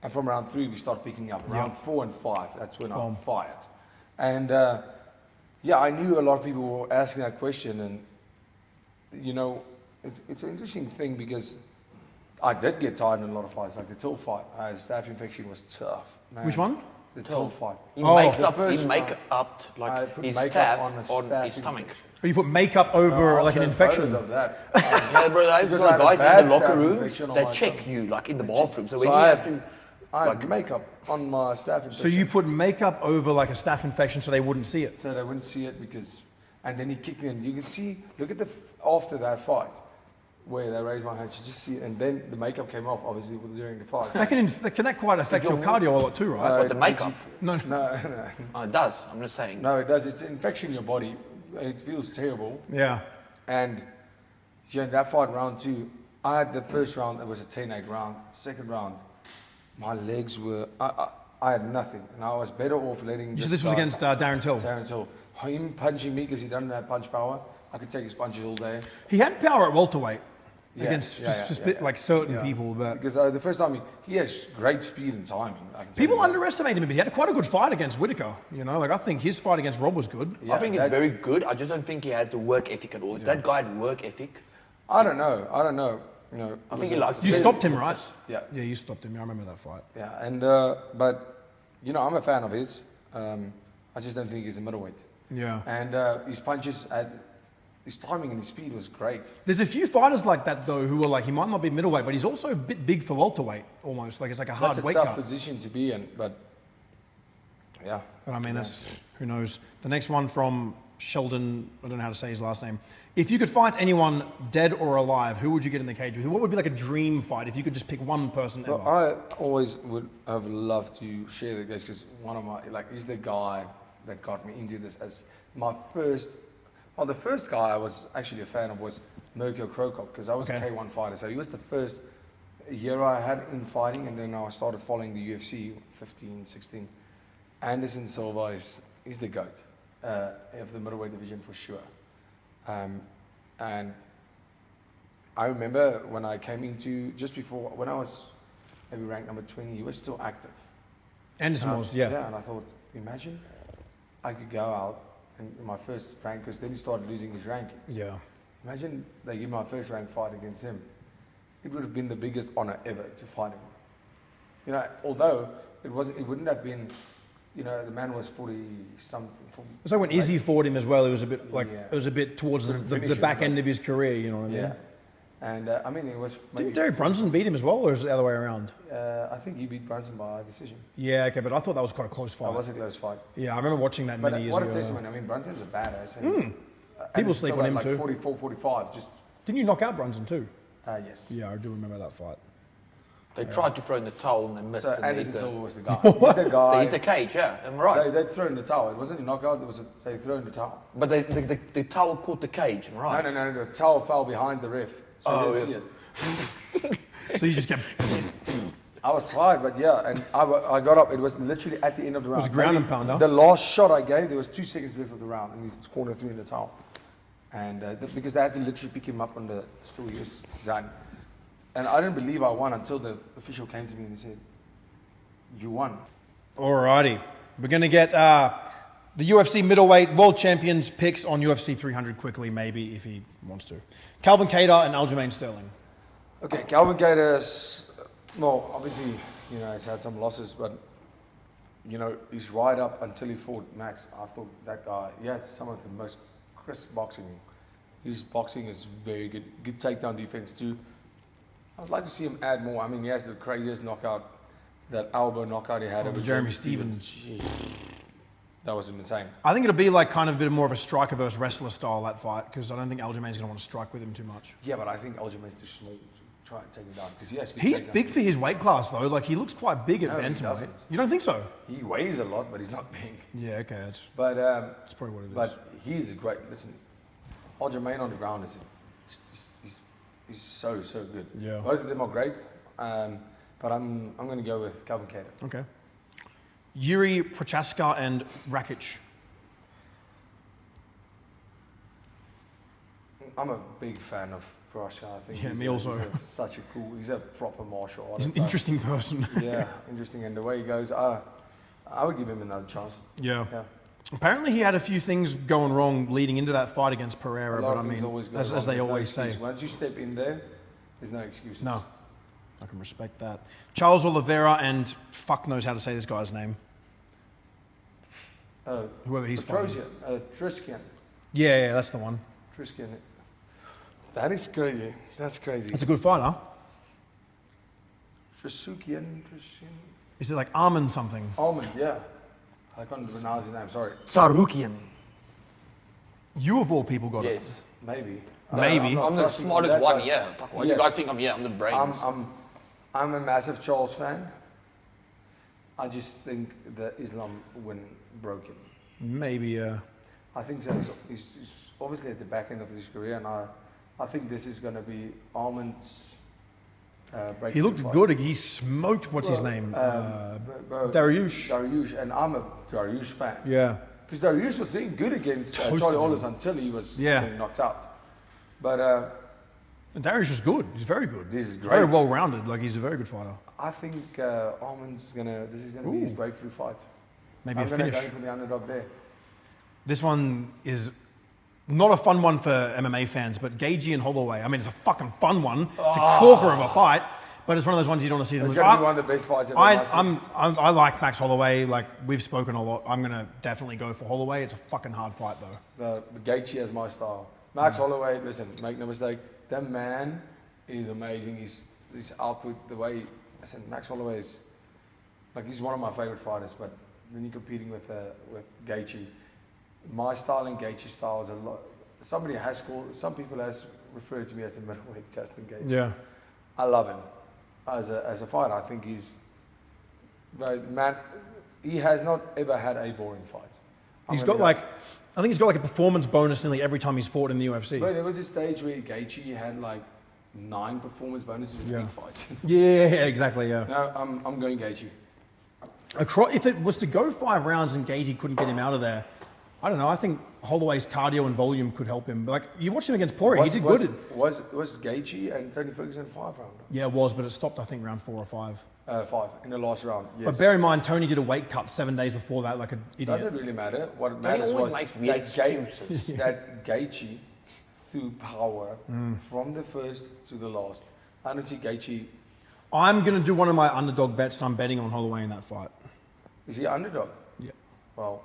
And from round 3, we started picking up. Round 4 and 5, that's when I fired. And I knew a lot of people were asking that question. And, it's an interesting thing because I did get tired in a lot of fights, like the Till fight. The staph infection was tough. Man. Which one? The Till fight. He Oh. maked The up first like put his makeup staph on a on staph his stomach. infection. Or you put makeup over like an I'll show infection. photos of that. Yeah, bro, I've Because I had got a guys bad in the locker staph room, infection on they my check stomach. you like in the bathroom. So when So he I has had- to, I had makeup on my staph infection. So you put makeup over like a staph infection so they wouldn't see it. So they wouldn't see it because, and then he kicked me in. You can see, look at after that fight, where they raised my hands, you just see, and then the makeup came off, obviously, during the fight. Can that quite affect your cardio a lot too, right? What, the makeup? No. No, Oh, it does. I'm just saying. no, it does. It's an infection in your body. It feels terrible. Yeah. And that fight, round 2, I had the first round, it was a 10-8 round. Second round, my legs were, I had nothing. And I was better off letting So this was against Darren Till. Darren Till. Him punching me because he doesn't have punch power. I could take his punches all day. He had power at welterweight against like certain Yeah. people, but Because the first time he has great speed and timing. I can tell people you that. underestimate him a bit. He had quite a good fight against Whitaker. You know, like I think his fight against Rob was good. Yeah, I think he's very good. I just don't think he has the work ethic at all. If that guy had work ethic, I don't know. You know, I think he likes. You stopped him, right? Yeah. Yeah, you stopped him. I remember that fight. Yeah, and but you know, I'm a fan of his. I just don't think he's a middleweight. Yeah. And his punches, his timing and his speed was great. There's a few fighters like that though who are like he might not be middleweight, but he's also a bit big for welterweight almost. Like it's like a hard That's a weight tough cut. position to be in, but yeah. But I mean, that's who knows. The next one from Sheldon. I don't know how to say his last name. If you could fight anyone, dead or alive, who would you get in the cage with? What would be like a dream fight if you could just pick one person ever? Well, I always would have loved to share the guys because one of my he's the guy that got me into this as my first. Well, the first guy I was actually a fan of was Mirko Krokop because I was a K1 fighter. So he was the first year I had in fighting, and then I started following the UFC 15, 16. Anderson Silva he's the GOAT of the middleweight division for sure. And I remember when I came into, just before, when I was maybe ranked number 20, he was still active. Anderson was, yeah. Yeah, and I thought, imagine I could go out in my first rank, because then he started losing his rankings. Yeah. Imagine they give my first rank fight against him. It would have been the biggest honor ever to fight him. You know, although it wouldn't have been, you know, the man was 40 something. So when Izzy fought him as well, it was a bit like Yeah. it was a bit towards Couldn't the finish him, back but- end of his career. You know what I mean? Yeah. And I mean, it was maybe. Didn't Derek Brunson beat him as well, or is it the other way around? I think he beat Brunson by decision. Yeah, okay, but I thought that was quite a close That fight. was a close fight. Yeah, I remember watching that But many years what a ago. testament. I mean, Brunson's a badass. And, People Anderson sleep still on had him like too. 44, 45. Just, Didn't you knock out Brunson too? yes. Yeah, I do remember that fight. they tried to throw in the towel and they missed. So and they Anderson hit the- Silva was the guy. He's the They guy. hit the cage, yeah, I'm right. They'd throw in the towel. It wasn't a knockout. They threw in the towel. But the towel caught the cage, I'm right. No. The towel fell behind the ref. So Oh, I didn't yeah. see it. So you just kept. I was tired, but yeah, and I got up. It was literally at the end of the round. was a ground Maybe and pounder. The last shot I gave, there was 2 seconds left of the round, and he corner threw in the towel. And because they had to literally pick him up on the stool, he was done. And I didn't believe I won until the official came to me and he said, "You won." Alrighty, we're gonna get the UFC middleweight world champions picks on UFC 300 quickly, maybe if he wants to. Calvin Kattar and Aljamain Sterling. Okay, Calvin Kattar's, well, obviously, you know, he's had some losses, but, you know, he's right up until he fought Max. I thought that guy, he had some of the most crisp boxing. His boxing is very good. Good takedown defense too. I'd like to see him add more. I mean, he has the craziest knockout, that elbow knockout he had over Jeremy Stevens. Jeez. That was insane. I think it'll be like kind of a bit more of a striker versus wrestler style, that fight, because I don't think Aljamain's gonna want to strike with him too much. Yeah, but I think Aljamain's too small to try and take him down, because he has good He's takedown big for his weight class though, like he looks quite big at No, he bantamweight. doesn't. You don't think so? He weighs a lot, but he's not big. Yeah, okay, that's But probably what it is. But he's a great. Listen, Aljamain on the ground he's so good. Yeah. Both of them are great. But I'm going to go with Calvin Kattar. Okay. Yuri Prochaska and Rakic. I'm a big fan of Prochaska. I think Yeah, he's me also. such a cool. He's a proper martial He's artist. an interesting person. Yeah, interesting, and the way he goes, I would give him another chance. Yeah. Yeah. Apparently he had a few things going wrong leading into that fight against Pereira, A lot but I of things mean, always go as wrong. they There's no always say. excuse. Once you step in there, there's no excuses. No, I can respect that. Charles Oliveira and fuck knows how to say this guy's name. Whoever he's fighting. Tristan. Yeah, that's the one. Tristan. That is crazy. That's crazy. It's a good fight, huh? Tristan. Is it like Armin something? Almond, yeah. I can't pronounce his name, sorry. Sarukian. You of all people got Yes. Maybe. Maybe. not I'm the trusting smartest that, one, but yeah. Fuck, what yes. you guys think I'm? Yeah, I'm the brains. I'm a massive Charles fan. I just think the Islam win broke him. it. Maybe, I think so. He's obviously at the back end of his career, and I think this is going to be Almond's He looked good. He smoked, what's his name? Dariush. Dariush, and I'm a Dariush fan. Yeah. Because Dariush was doing good against Charlie Hollis until he was getting knocked out. But Dariush is good. He's very good. This is great. Very well rounded. Like, he's a very good fighter. I think Arman's this is gonna be his breakthrough fight. Maybe I'm a finish. going to go for the underdog there. This one is not a fun one for MMA fans, but Gaethje and Holloway. I mean, it's a fucking fun one. It's a corker of a fight, but it's one of those ones you don't want to see them It's lose. going to be one of the best fights ever. I like Max Holloway. Like, we've spoken a lot. I'm going to definitely go for Holloway. It's a fucking hard fight, though. The Gaethje has my style. Max Holloway, listen, make no mistake, that man is amazing. His output, the way, listen, Max Holloway is, like, he's one of my favorite fighters, but when you're competing with Gaethje, my style and Gaethje's style is a lot. Some people has referred to me as the middleweight Justin Gaethje. Yeah. I love him as a fighter. I think he has not ever had a boring fight. I think he's got like a performance bonus nearly every time he's fought in the UFC. Bro, there was a stage where Gaethje had like 9 performance bonuses in 3 fights. Yeah, exactly, yeah. No, I'm going Gaethje. If it was to go 5 rounds and Gaethje couldn't get him out of there, I don't know. I think Holloway's cardio and volume could help him. Like, you watched him against Poirier, he did good. Was Gaethje and Tony Ferguson 5 rounder? Yeah, it was, but it stopped, I think, round 4 or 5. 5 in the last round. Yes. But bear in mind, Tony did a weight cut 7 days before that, like an idiot. Doesn't really matter. What Tony matters always was makes weird excuses. that Gaethje threw power from the first to the last. I don't see Gaethje. I'm going to do one of my underdog bets. I'm betting on Holloway in that fight. Is he underdog? Yeah. Well,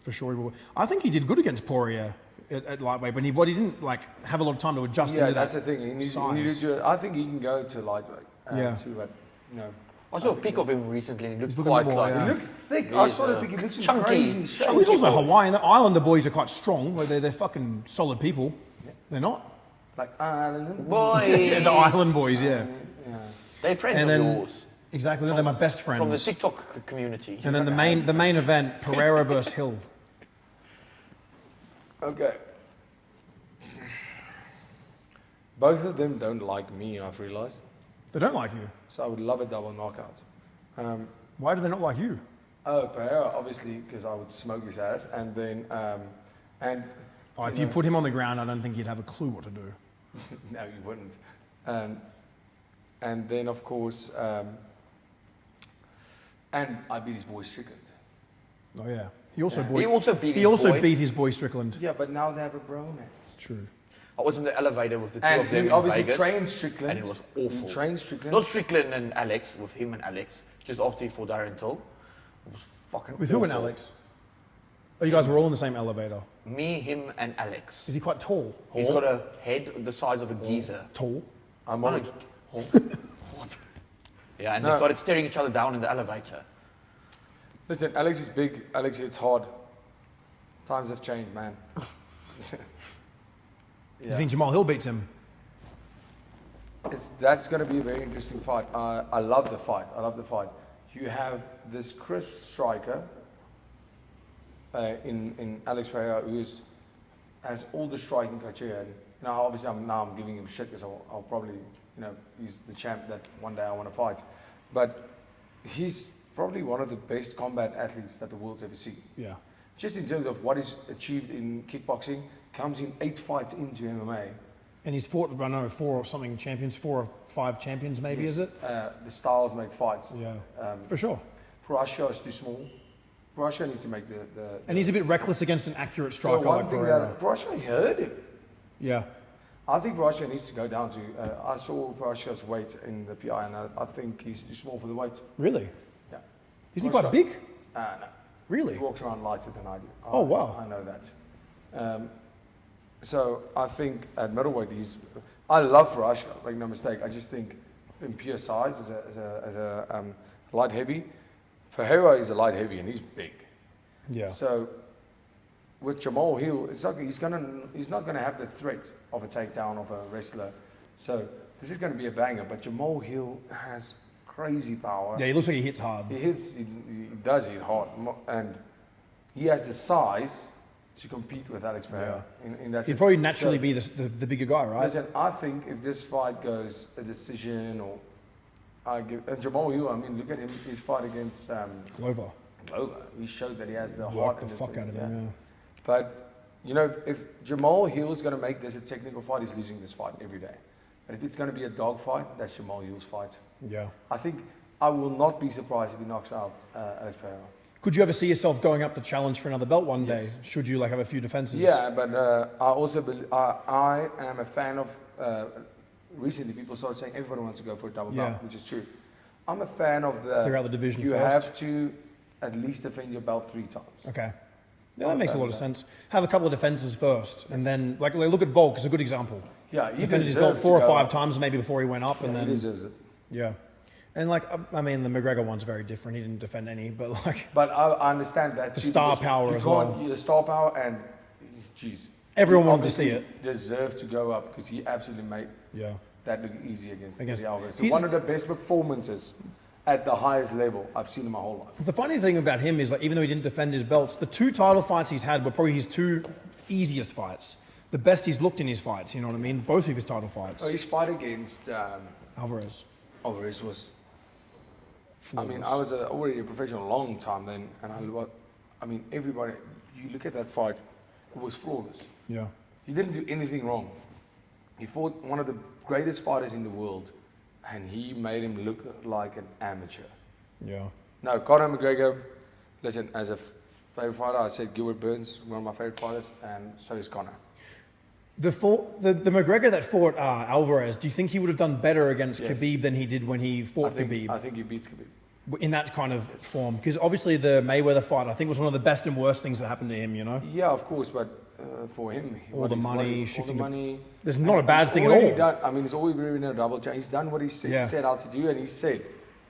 for sure he will. I think he did good against Poirier at lightweight, but he didn't like have a lot of time to adjust into that. Yeah, that's the thing. I think he can go to lightweight. Too, but, I saw a pic of him recently and he looks He's quite looking like... more, He looks thick. I saw the pic. He looks in chunky. crazy shape. He's also Hawaiian. The Islander boys are quite strong. Like, they're fucking solid people. They're not. Like Ireland. Boys! Yeah, the Island boys, yeah. They're friends And of then- yours. Exactly. They're my best friends. From the TikTok community. And then the main event, Pereira versus Hill. Okay. Both of them don't like me, I've realized. They don't like you. So I would love a double knockout. Why do they not like you? Pereira, obviously, because I would smoke his ass. And then, If you put him on the ground, I don't think he'd have a clue what to do. no, you wouldn't. And then, of course, and I beat his boy Strickland. Oh yeah. He also beat his boy Strickland. Yeah, but now they have a bromance. True. I was in the elevator with the two And of them he in obviously Vegas. trained Strickland. And it was awful. He trained Strickland. Not Strickland and Alex, with him and Alex. Just after he fought Darren Till. It was fucking With awful. who and Alex? Oh, you guys were all in the same elevator. Me, him and Alex. Is he quite tall? He's got a head the size of a geezer. Tall. I'm on it. What? Yeah, and they started staring each other down in the elevator. Listen, Alex is big. Alex, it's hard. Times have changed, man. You think Jamal Hill beats him? That's going to be a very interesting fight. I love the fight. You have this crisp striker in Alex Pereira who has all the striking criteria. Now, obviously, I'm giving him shit because I'll probably, he's the champ that one day I want to fight. But he's probably one of the best combat athletes that the world's ever seen. Yeah. Just in terms of what he's achieved in kickboxing, comes in 8 fights into MMA. And he's fought, I don't know, 4 or something champions, 4 or 5 champions maybe, Yes. is it? The styles make fights. Yeah, for sure. Proaska is too small. Proaska needs to make the And he's a bit reckless against an accurate striker one like thing Pereira. that Proaska hurt him. Yeah. I think Proaska needs to go down to. I saw Proaska's weight in the PI, and I think he's too small for the weight. Really? Yeah. Isn't he quite big? No. Really? He walks around lighter than I do. Oh, wow. I know that. So I think at middleweight, I love Proaska, make no mistake. I just think in pure size as a light heavy, Pereira is a light heavy and he's big. Yeah. So with Jamal Hill, he's not gonna have the threat of a takedown of a wrestler. So this is gonna be a banger. But Jamal Hill has crazy power. Yeah, he looks like he hits hard. He does hit hard, and he has the size to compete with Alex Pereira. In that He'd sense. probably naturally So, be the bigger guy, right? Listen, I think if this fight goes a decision or And Jamal Hill, I mean, look at him, his fight against Glover. Glover. He showed that he has the heart. Worked the and fuck out of him, yeah. But, you know, if Jamal Hill's going to make this a technical fight, he's losing this fight every day. But if it's going to be a dog fight, that's Jamal Hill's fight. Yeah. I think I will not be surprised if he knocks out Alex Pereira. Could you ever see yourself going up to challenge for another belt one day? Should you like have a few defenses? Yeah, but I also I am a fan of. Recently, people started saying everybody wants to go for a double belt, which is true. I'm a fan of the clear out the division. You first. have to at least defend your belt 3 times. Okay. Yeah, that makes a lot of sense. Have a couple of defenses first, and then like look at Volk as a good example. Yeah, he defended his belt 4 or 5 times maybe before he went up, and then he deserves it. Yeah. And like, I mean, the McGregor one's very different. He didn't defend any, but like. But I understand that. The star power as well. The star power and, geez. Everyone wanted to see it. Deserved to go up because he absolutely made that look easy against Eddie Alvarez. So one of the best performances at the highest level I've seen in my whole life. The funny thing about him is like, even though he didn't defend his belts, the 2 title fights he's had were probably his 2 easiest fights. The best he's looked in his fights, you know what I mean? Both of his title fights. Oh, his fight against Alvarez. Alvarez was. Flawless. I mean, I was already a professional a long time then, and I mean, everybody. You look at that fight, it was flawless. Yeah. He didn't do anything wrong. He fought one of the greatest fighters in the world, and he made him look like an amateur. Yeah. No, Conor McGregor. Listen, as a favorite fighter, I said Gilbert Burns, one of my favorite fighters, and so is Conor. The McGregor that fought Alvarez, do you think he would have done better against Khabib than he did when he fought Khabib? I think he beats Khabib. In that kind of form? Because obviously the Mayweather fight, I think, was one of the best and worst things that happened to him, you know? Yeah, of course, but for him... all the money, there's and not a bad thing at all. I mean, he's always been in a double change. He's done what he set out to do, and he said,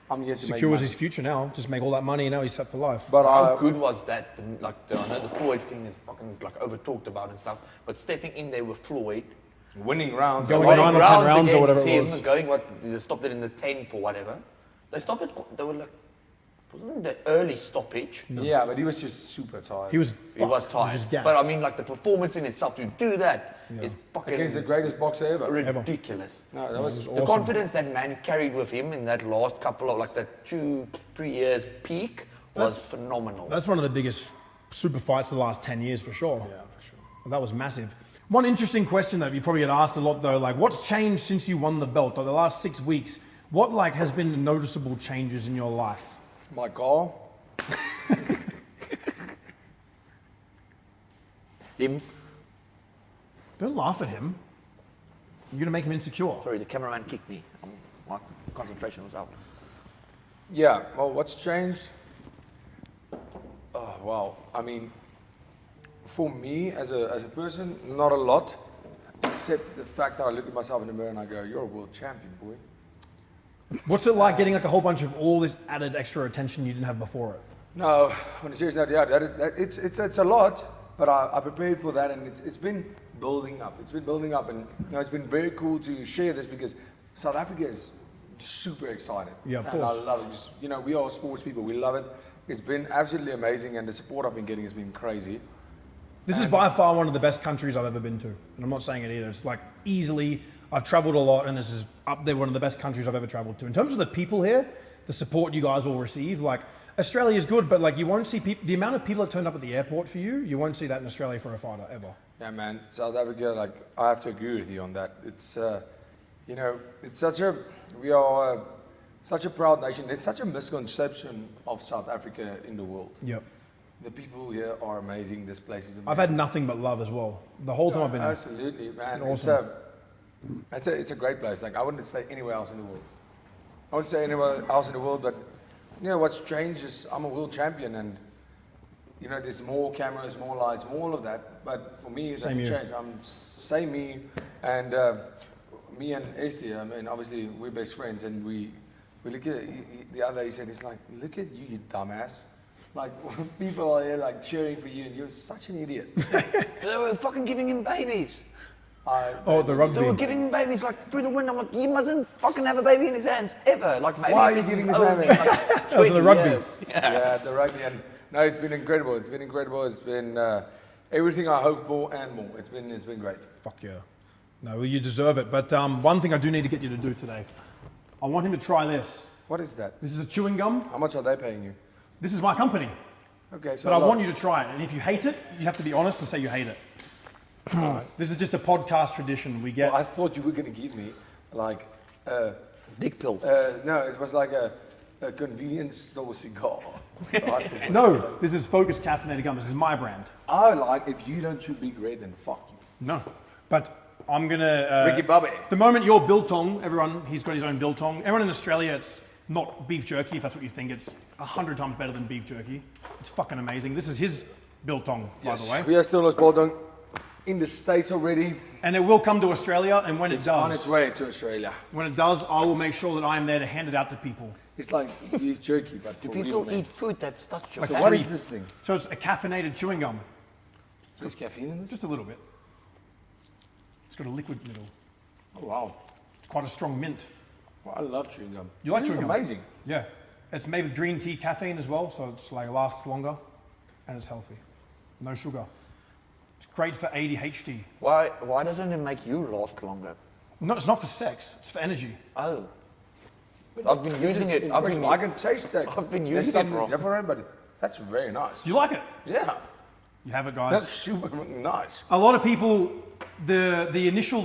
I'm here to make money. Secures his future now, just make all that money, and now he's set for life. But how good was that? Like, I know the Floyd thing is fucking like over talked about and stuff, but stepping in there with Floyd, winning rounds, going 9 or 10 rounds or whatever it was. Going they stopped it in the 10th or whatever. They stopped it. They were like, wasn't it the early stoppage? No. Yeah, but he was just super tired. He was tired. But I mean, like the performance in itself to do that is fucking against the greatest boxer ever. Ridiculous. No, that was the awesome. confidence that man carried with him in that last couple of like that 2-3 years peak was phenomenal. That's one of the biggest super fights of the last 10 years for sure. Yeah, for sure. That was massive. One interesting question that you probably get asked a lot though, like what's changed since you won the belt? Like the last 6 weeks, what like has been the noticeable changes in your life? My car. Him. Don't laugh at him. You're gonna make him insecure. Sorry, the cameraman kicked me. My concentration was out. Yeah, well, what's changed? Oh, wow. I mean, for me as a person, not a lot, except the fact that I look at myself in the mirror and I go, you're a world champion, boy. What's it like getting like a whole bunch of all this added extra attention you didn't have before it? No, on a serious note, yeah, it's a lot, but I prepared for that, and it's been building up. It's been building up, and you know, it's been very cool to share this because South Africa is super excited. Yeah, of and course. I love it. Just, you know, we are sports people. We love it. It's been absolutely amazing, and the support I've been getting has been crazy. This is by far one of the best countries I've ever been to, and I'm not saying it either. It's like easily. I've traveled a lot, and this is up there one of the best countries I've ever traveled to. In terms of the people here, the support you guys will receive, like Australia is good, but like you won't see the amount of people that turned up at the airport for you. You won't see that in Australia for a fighter ever. Yeah, man, South Africa. Like I have to agree with you on that. It's you know, it's we are such a proud nation. There's such a misconception of South Africa in the world. Yep. The people here are amazing. This place is amazing. I've had nothing but love as well. The whole time I've been here. Absolutely, man. Awesome. It's a great place. Like I wouldn't stay anywhere else in the world. I wouldn't stay anywhere else in the world, but you know what's changed is I'm a world champion, and you know there's more cameras, more lights, more of that. But for me, it doesn't change. I'm same me, and me and Esty. I mean, obviously we're best friends, and we look at the other. He said, "It's like look at you, you dumbass." Like people are here like cheering for you, and you're such an idiot. They were fucking giving him babies. The rugby. They were giving him babies like through the window. I'm like, he mustn't fucking have a baby in his hands ever. Like, maybe why are you giving this man? Like, For the rugby. Yeah, the rugby. And no, it's been incredible. It's been incredible. It's been everything I hoped for and more. It's been great. Fuck yeah. No, well, you deserve it. But one thing I do need to get you to do today. I want him to try this. What is that? This is a chewing gum. How much are they paying you? This is my company. Okay, so But I want you to try it. And if you hate it, you have to be honest and say you hate it. This is just a podcast tradition we get. Well, I thought you were going to give me like, Dick pill. no, it was like a convenience store cigar. No, this is Focus Caffeinated Gum. This is my brand. I like, if you don't chew big red, then fuck you. No. But I'm going to... Ricky Bobby. The moment your biltong, everyone, he's got his own biltong. Everyone in Australia, it's not beef jerky, if that's what you think. It's 100 times better than beef jerky. It's fucking amazing. This is his biltong, by the way. We are still Biltong in the States already. And it will come to Australia, and when it does... On its way to Australia. When it does, I will make sure that I am there to hand it out to people. It's like beef jerky, but Do for real, people man. eat food that's structured? Like So what is this thing? So it's a caffeinated chewing gum. There's caffeine in this? Just a little bit. It's got a liquid middle. Oh, wow. It's quite a strong mint. Well, I love chewing gum. You like This is chewing gum? amazing. Yeah. It's made with green tea caffeine as well, so it's like lasts longer, and it's healthy. No sugar. It's great for ADHD. Why doesn't it make you last longer? No, it's not for sex. It's for energy. Oh. I've been using it. I can taste that. I've been There's using it something wrong. different, but that's very nice. Do you like it? Yeah, You have it, guys. that's super nice. A lot of people, the initial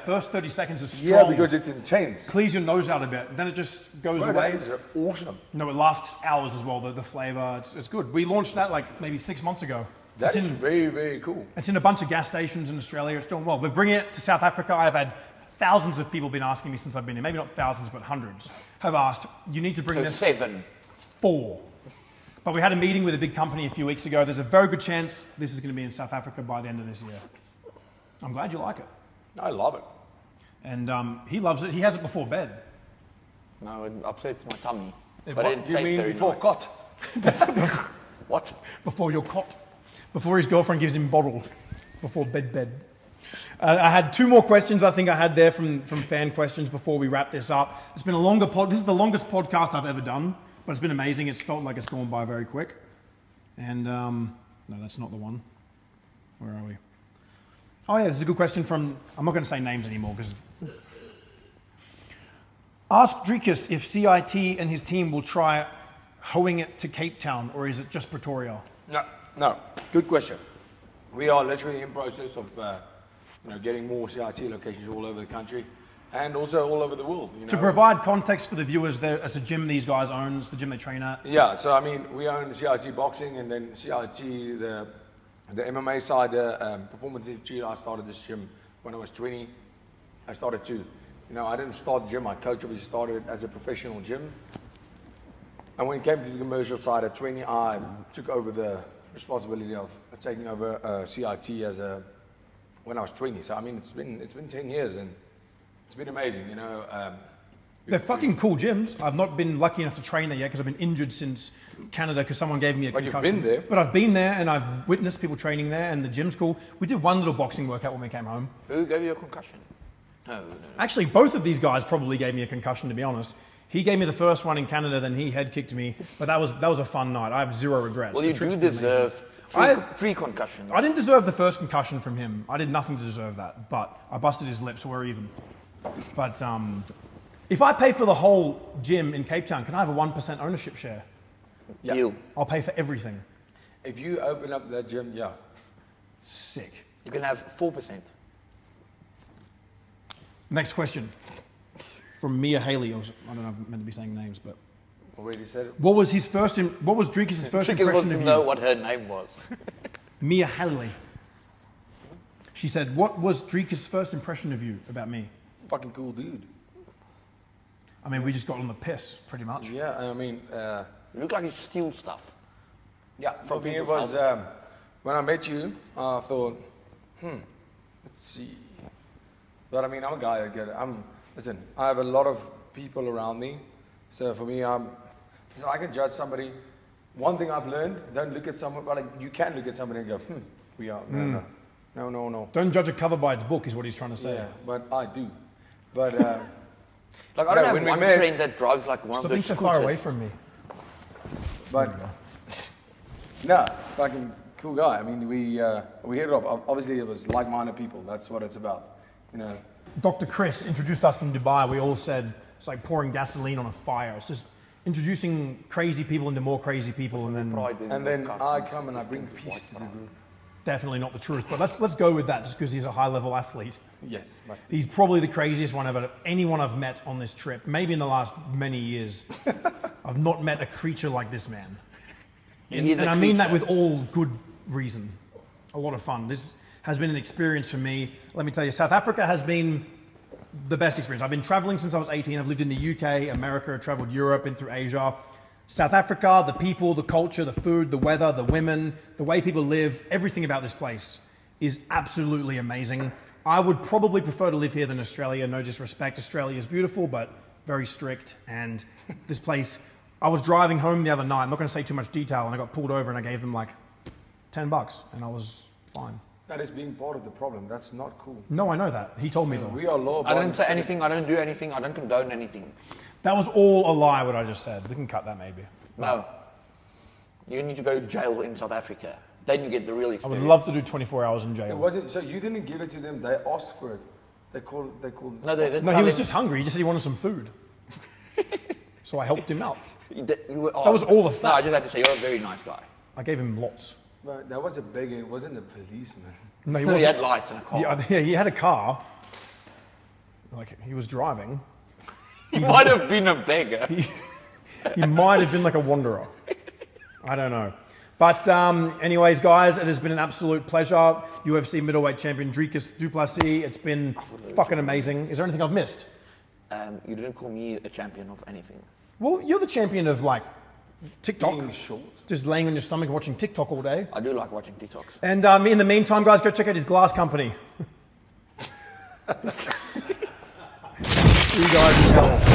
first 30 seconds is strong. Yeah, because it's intense. Clears your nose out a bit, then it just goes Bro, away. that is awesome. No, it lasts hours as well. The flavor, it's good. We launched that like maybe 6 months ago. That it's is in, very, very cool. it's in a bunch of gas stations in Australia. It's doing well. We're bringing it to South Africa. I've had thousands of people been asking me since I've been here. Maybe not thousands, but hundreds have asked. You need to bring So this. 7. 4. But we had a meeting with a big company a few weeks ago. There's a very good chance this is going to be in South Africa by the end of this year. I'm glad you like it. I love it. And he loves it. He has it before bed. No, it upsets my tummy. It But what? it You tastes mean very before nice. cot? What? Before your cot. Before his girlfriend gives him bottle. Before bed. I had 2 more questions I think I had there from fan questions before we wrap this up. It's been a longer this is the longest podcast I've ever done, but it's been amazing. It's felt like it's gone by very quick. And no, that's not the one. Where are we? Oh yeah, this is a good question from, I'm not going to say names anymore because... Ask Dricus if CIT and his team will try hoeing it to Cape Town, or is it just Pretoria? No. Good question. We are literally in process of, getting more CIT locations all over the country, and also all over the world. To provide context for the viewers, it's a gym these guys own, it's the gym they train at. Yeah, so I mean, we own CIT boxing, and then CIT, the MMA side, Performance Institute. I started this gym when I was 20. I started too. I didn't start the gym. My coach obviously started it as a professional gym. And when it came to the commercial side at 20, I took over the responsibility of taking over CIT when I was 20. So I mean, it's been 10 years, and it's been amazing. They're fucking cool gyms. I've not been lucky enough to train there yet because I've been injured since Canada because someone gave me a But concussion. you've been there. But I've been there and I've witnessed people training there, and the gym's cool. We did one little boxing workout when we came home. Who gave you a concussion? No. Actually, both of these guys probably gave me a concussion, to be honest. He gave me the first one in Canada, then he head kicked me. But that was a fun night. I have 0 regrets. Well, The you trip's do been amazing. deserve free concussions. I didn't deserve the first concussion from him. I did nothing to deserve that, but I busted his lip, so we're even. But if I pay for the whole gym in Cape Town, can I have a 1% ownership share? Yeah. Deal. I'll pay for everything. If you open up that gym, yeah. Sick. You can have 4%. Next question from Mia Haley. I don't know if I'm meant to be saying names, but Already said it. what was Dricus' first Dricus impression wants of to you? know what her name was. Mia Haley. She said, "What was Dricus' first impression of you about me?" Fucking cool dude. I mean, we just got on the piss, pretty much. Yeah, I mean, You look like you steal stuff. yeah, for me it people's was, when I met you, I thought, let's see. But I mean, I'm a guy that listen, I have a lot of people around me. So for me, I can judge somebody. One thing I've learned, don't look at someone, but you can look at somebody and go, we are, no. Don't judge a cover by its book, is what he's trying to say. Yeah, but I do. But, Like, I No, don't have when we one met- friend that drives like one Stop of being those so scooters. far away from me. But no, fucking cool guy. I mean, we hit it off. Obviously, it was like-minded people. That's what it's about. Dr. Chris introduced us in Dubai. We all said, It's like pouring gasoline on a fire. It's just introducing crazy people into more crazy people, and then I come and I bring peace to the group. definitely not the truth. But let's go with that, just because he's a high-level athlete. Yes, must be. He's probably the craziest one ever. Anyone I've met on this trip, maybe in the last many years, I've not met a creature like this man. And I mean that with all good reason. A lot of fun. This has been an experience for me. Let me tell you, South Africa has been the best experience. I've been traveling since I was 18. I've lived in the UK, America, traveled Europe, been through Asia. South Africa, the people, the culture, the food, the weather, the women, the way people live, everything about this place is absolutely amazing. I would probably prefer to live here than Australia. No disrespect. Australia is beautiful, but very strict. And this place, I was driving home the other night. I'm not going to say too much detail. And I got pulled over and I gave them like $10 and I was fine. That is being part of the problem. That's not cool. No, I know that. He told me though. We are law. I don't say anything. I don't do anything. I don't condone anything. That was all a lie, what I just said. We can cut that maybe. No. You need to go to jail in South Africa. Then you get the real I experience. would love to do 24 hours in It jail. wasn't. So you didn't give it to them. They asked for it. They called. No, they didn't. No, he was just hungry. He just said he wanted some food. So I helped him out. That was all of No, I that. just had to say you're a very nice guy. I gave him lots. But that was a beggar. It wasn't a policeman. No, he He wasn't. had lights and a car. Yeah, he had a car. Like, he was driving. He might have been a beggar. He might have been like a wanderer. I don't know. But anyways, guys, it has been an absolute pleasure. UFC middleweight champion Dricus du Plessis. It's been fucking amazing. Is there anything I've missed? You didn't call me a champion of anything. Well, you're the champion of like TikTok. Being short. Just laying on your stomach watching TikTok all day. I do like watching TikToks. And in the meantime, guys, go check out his glass company. See you guys in hell.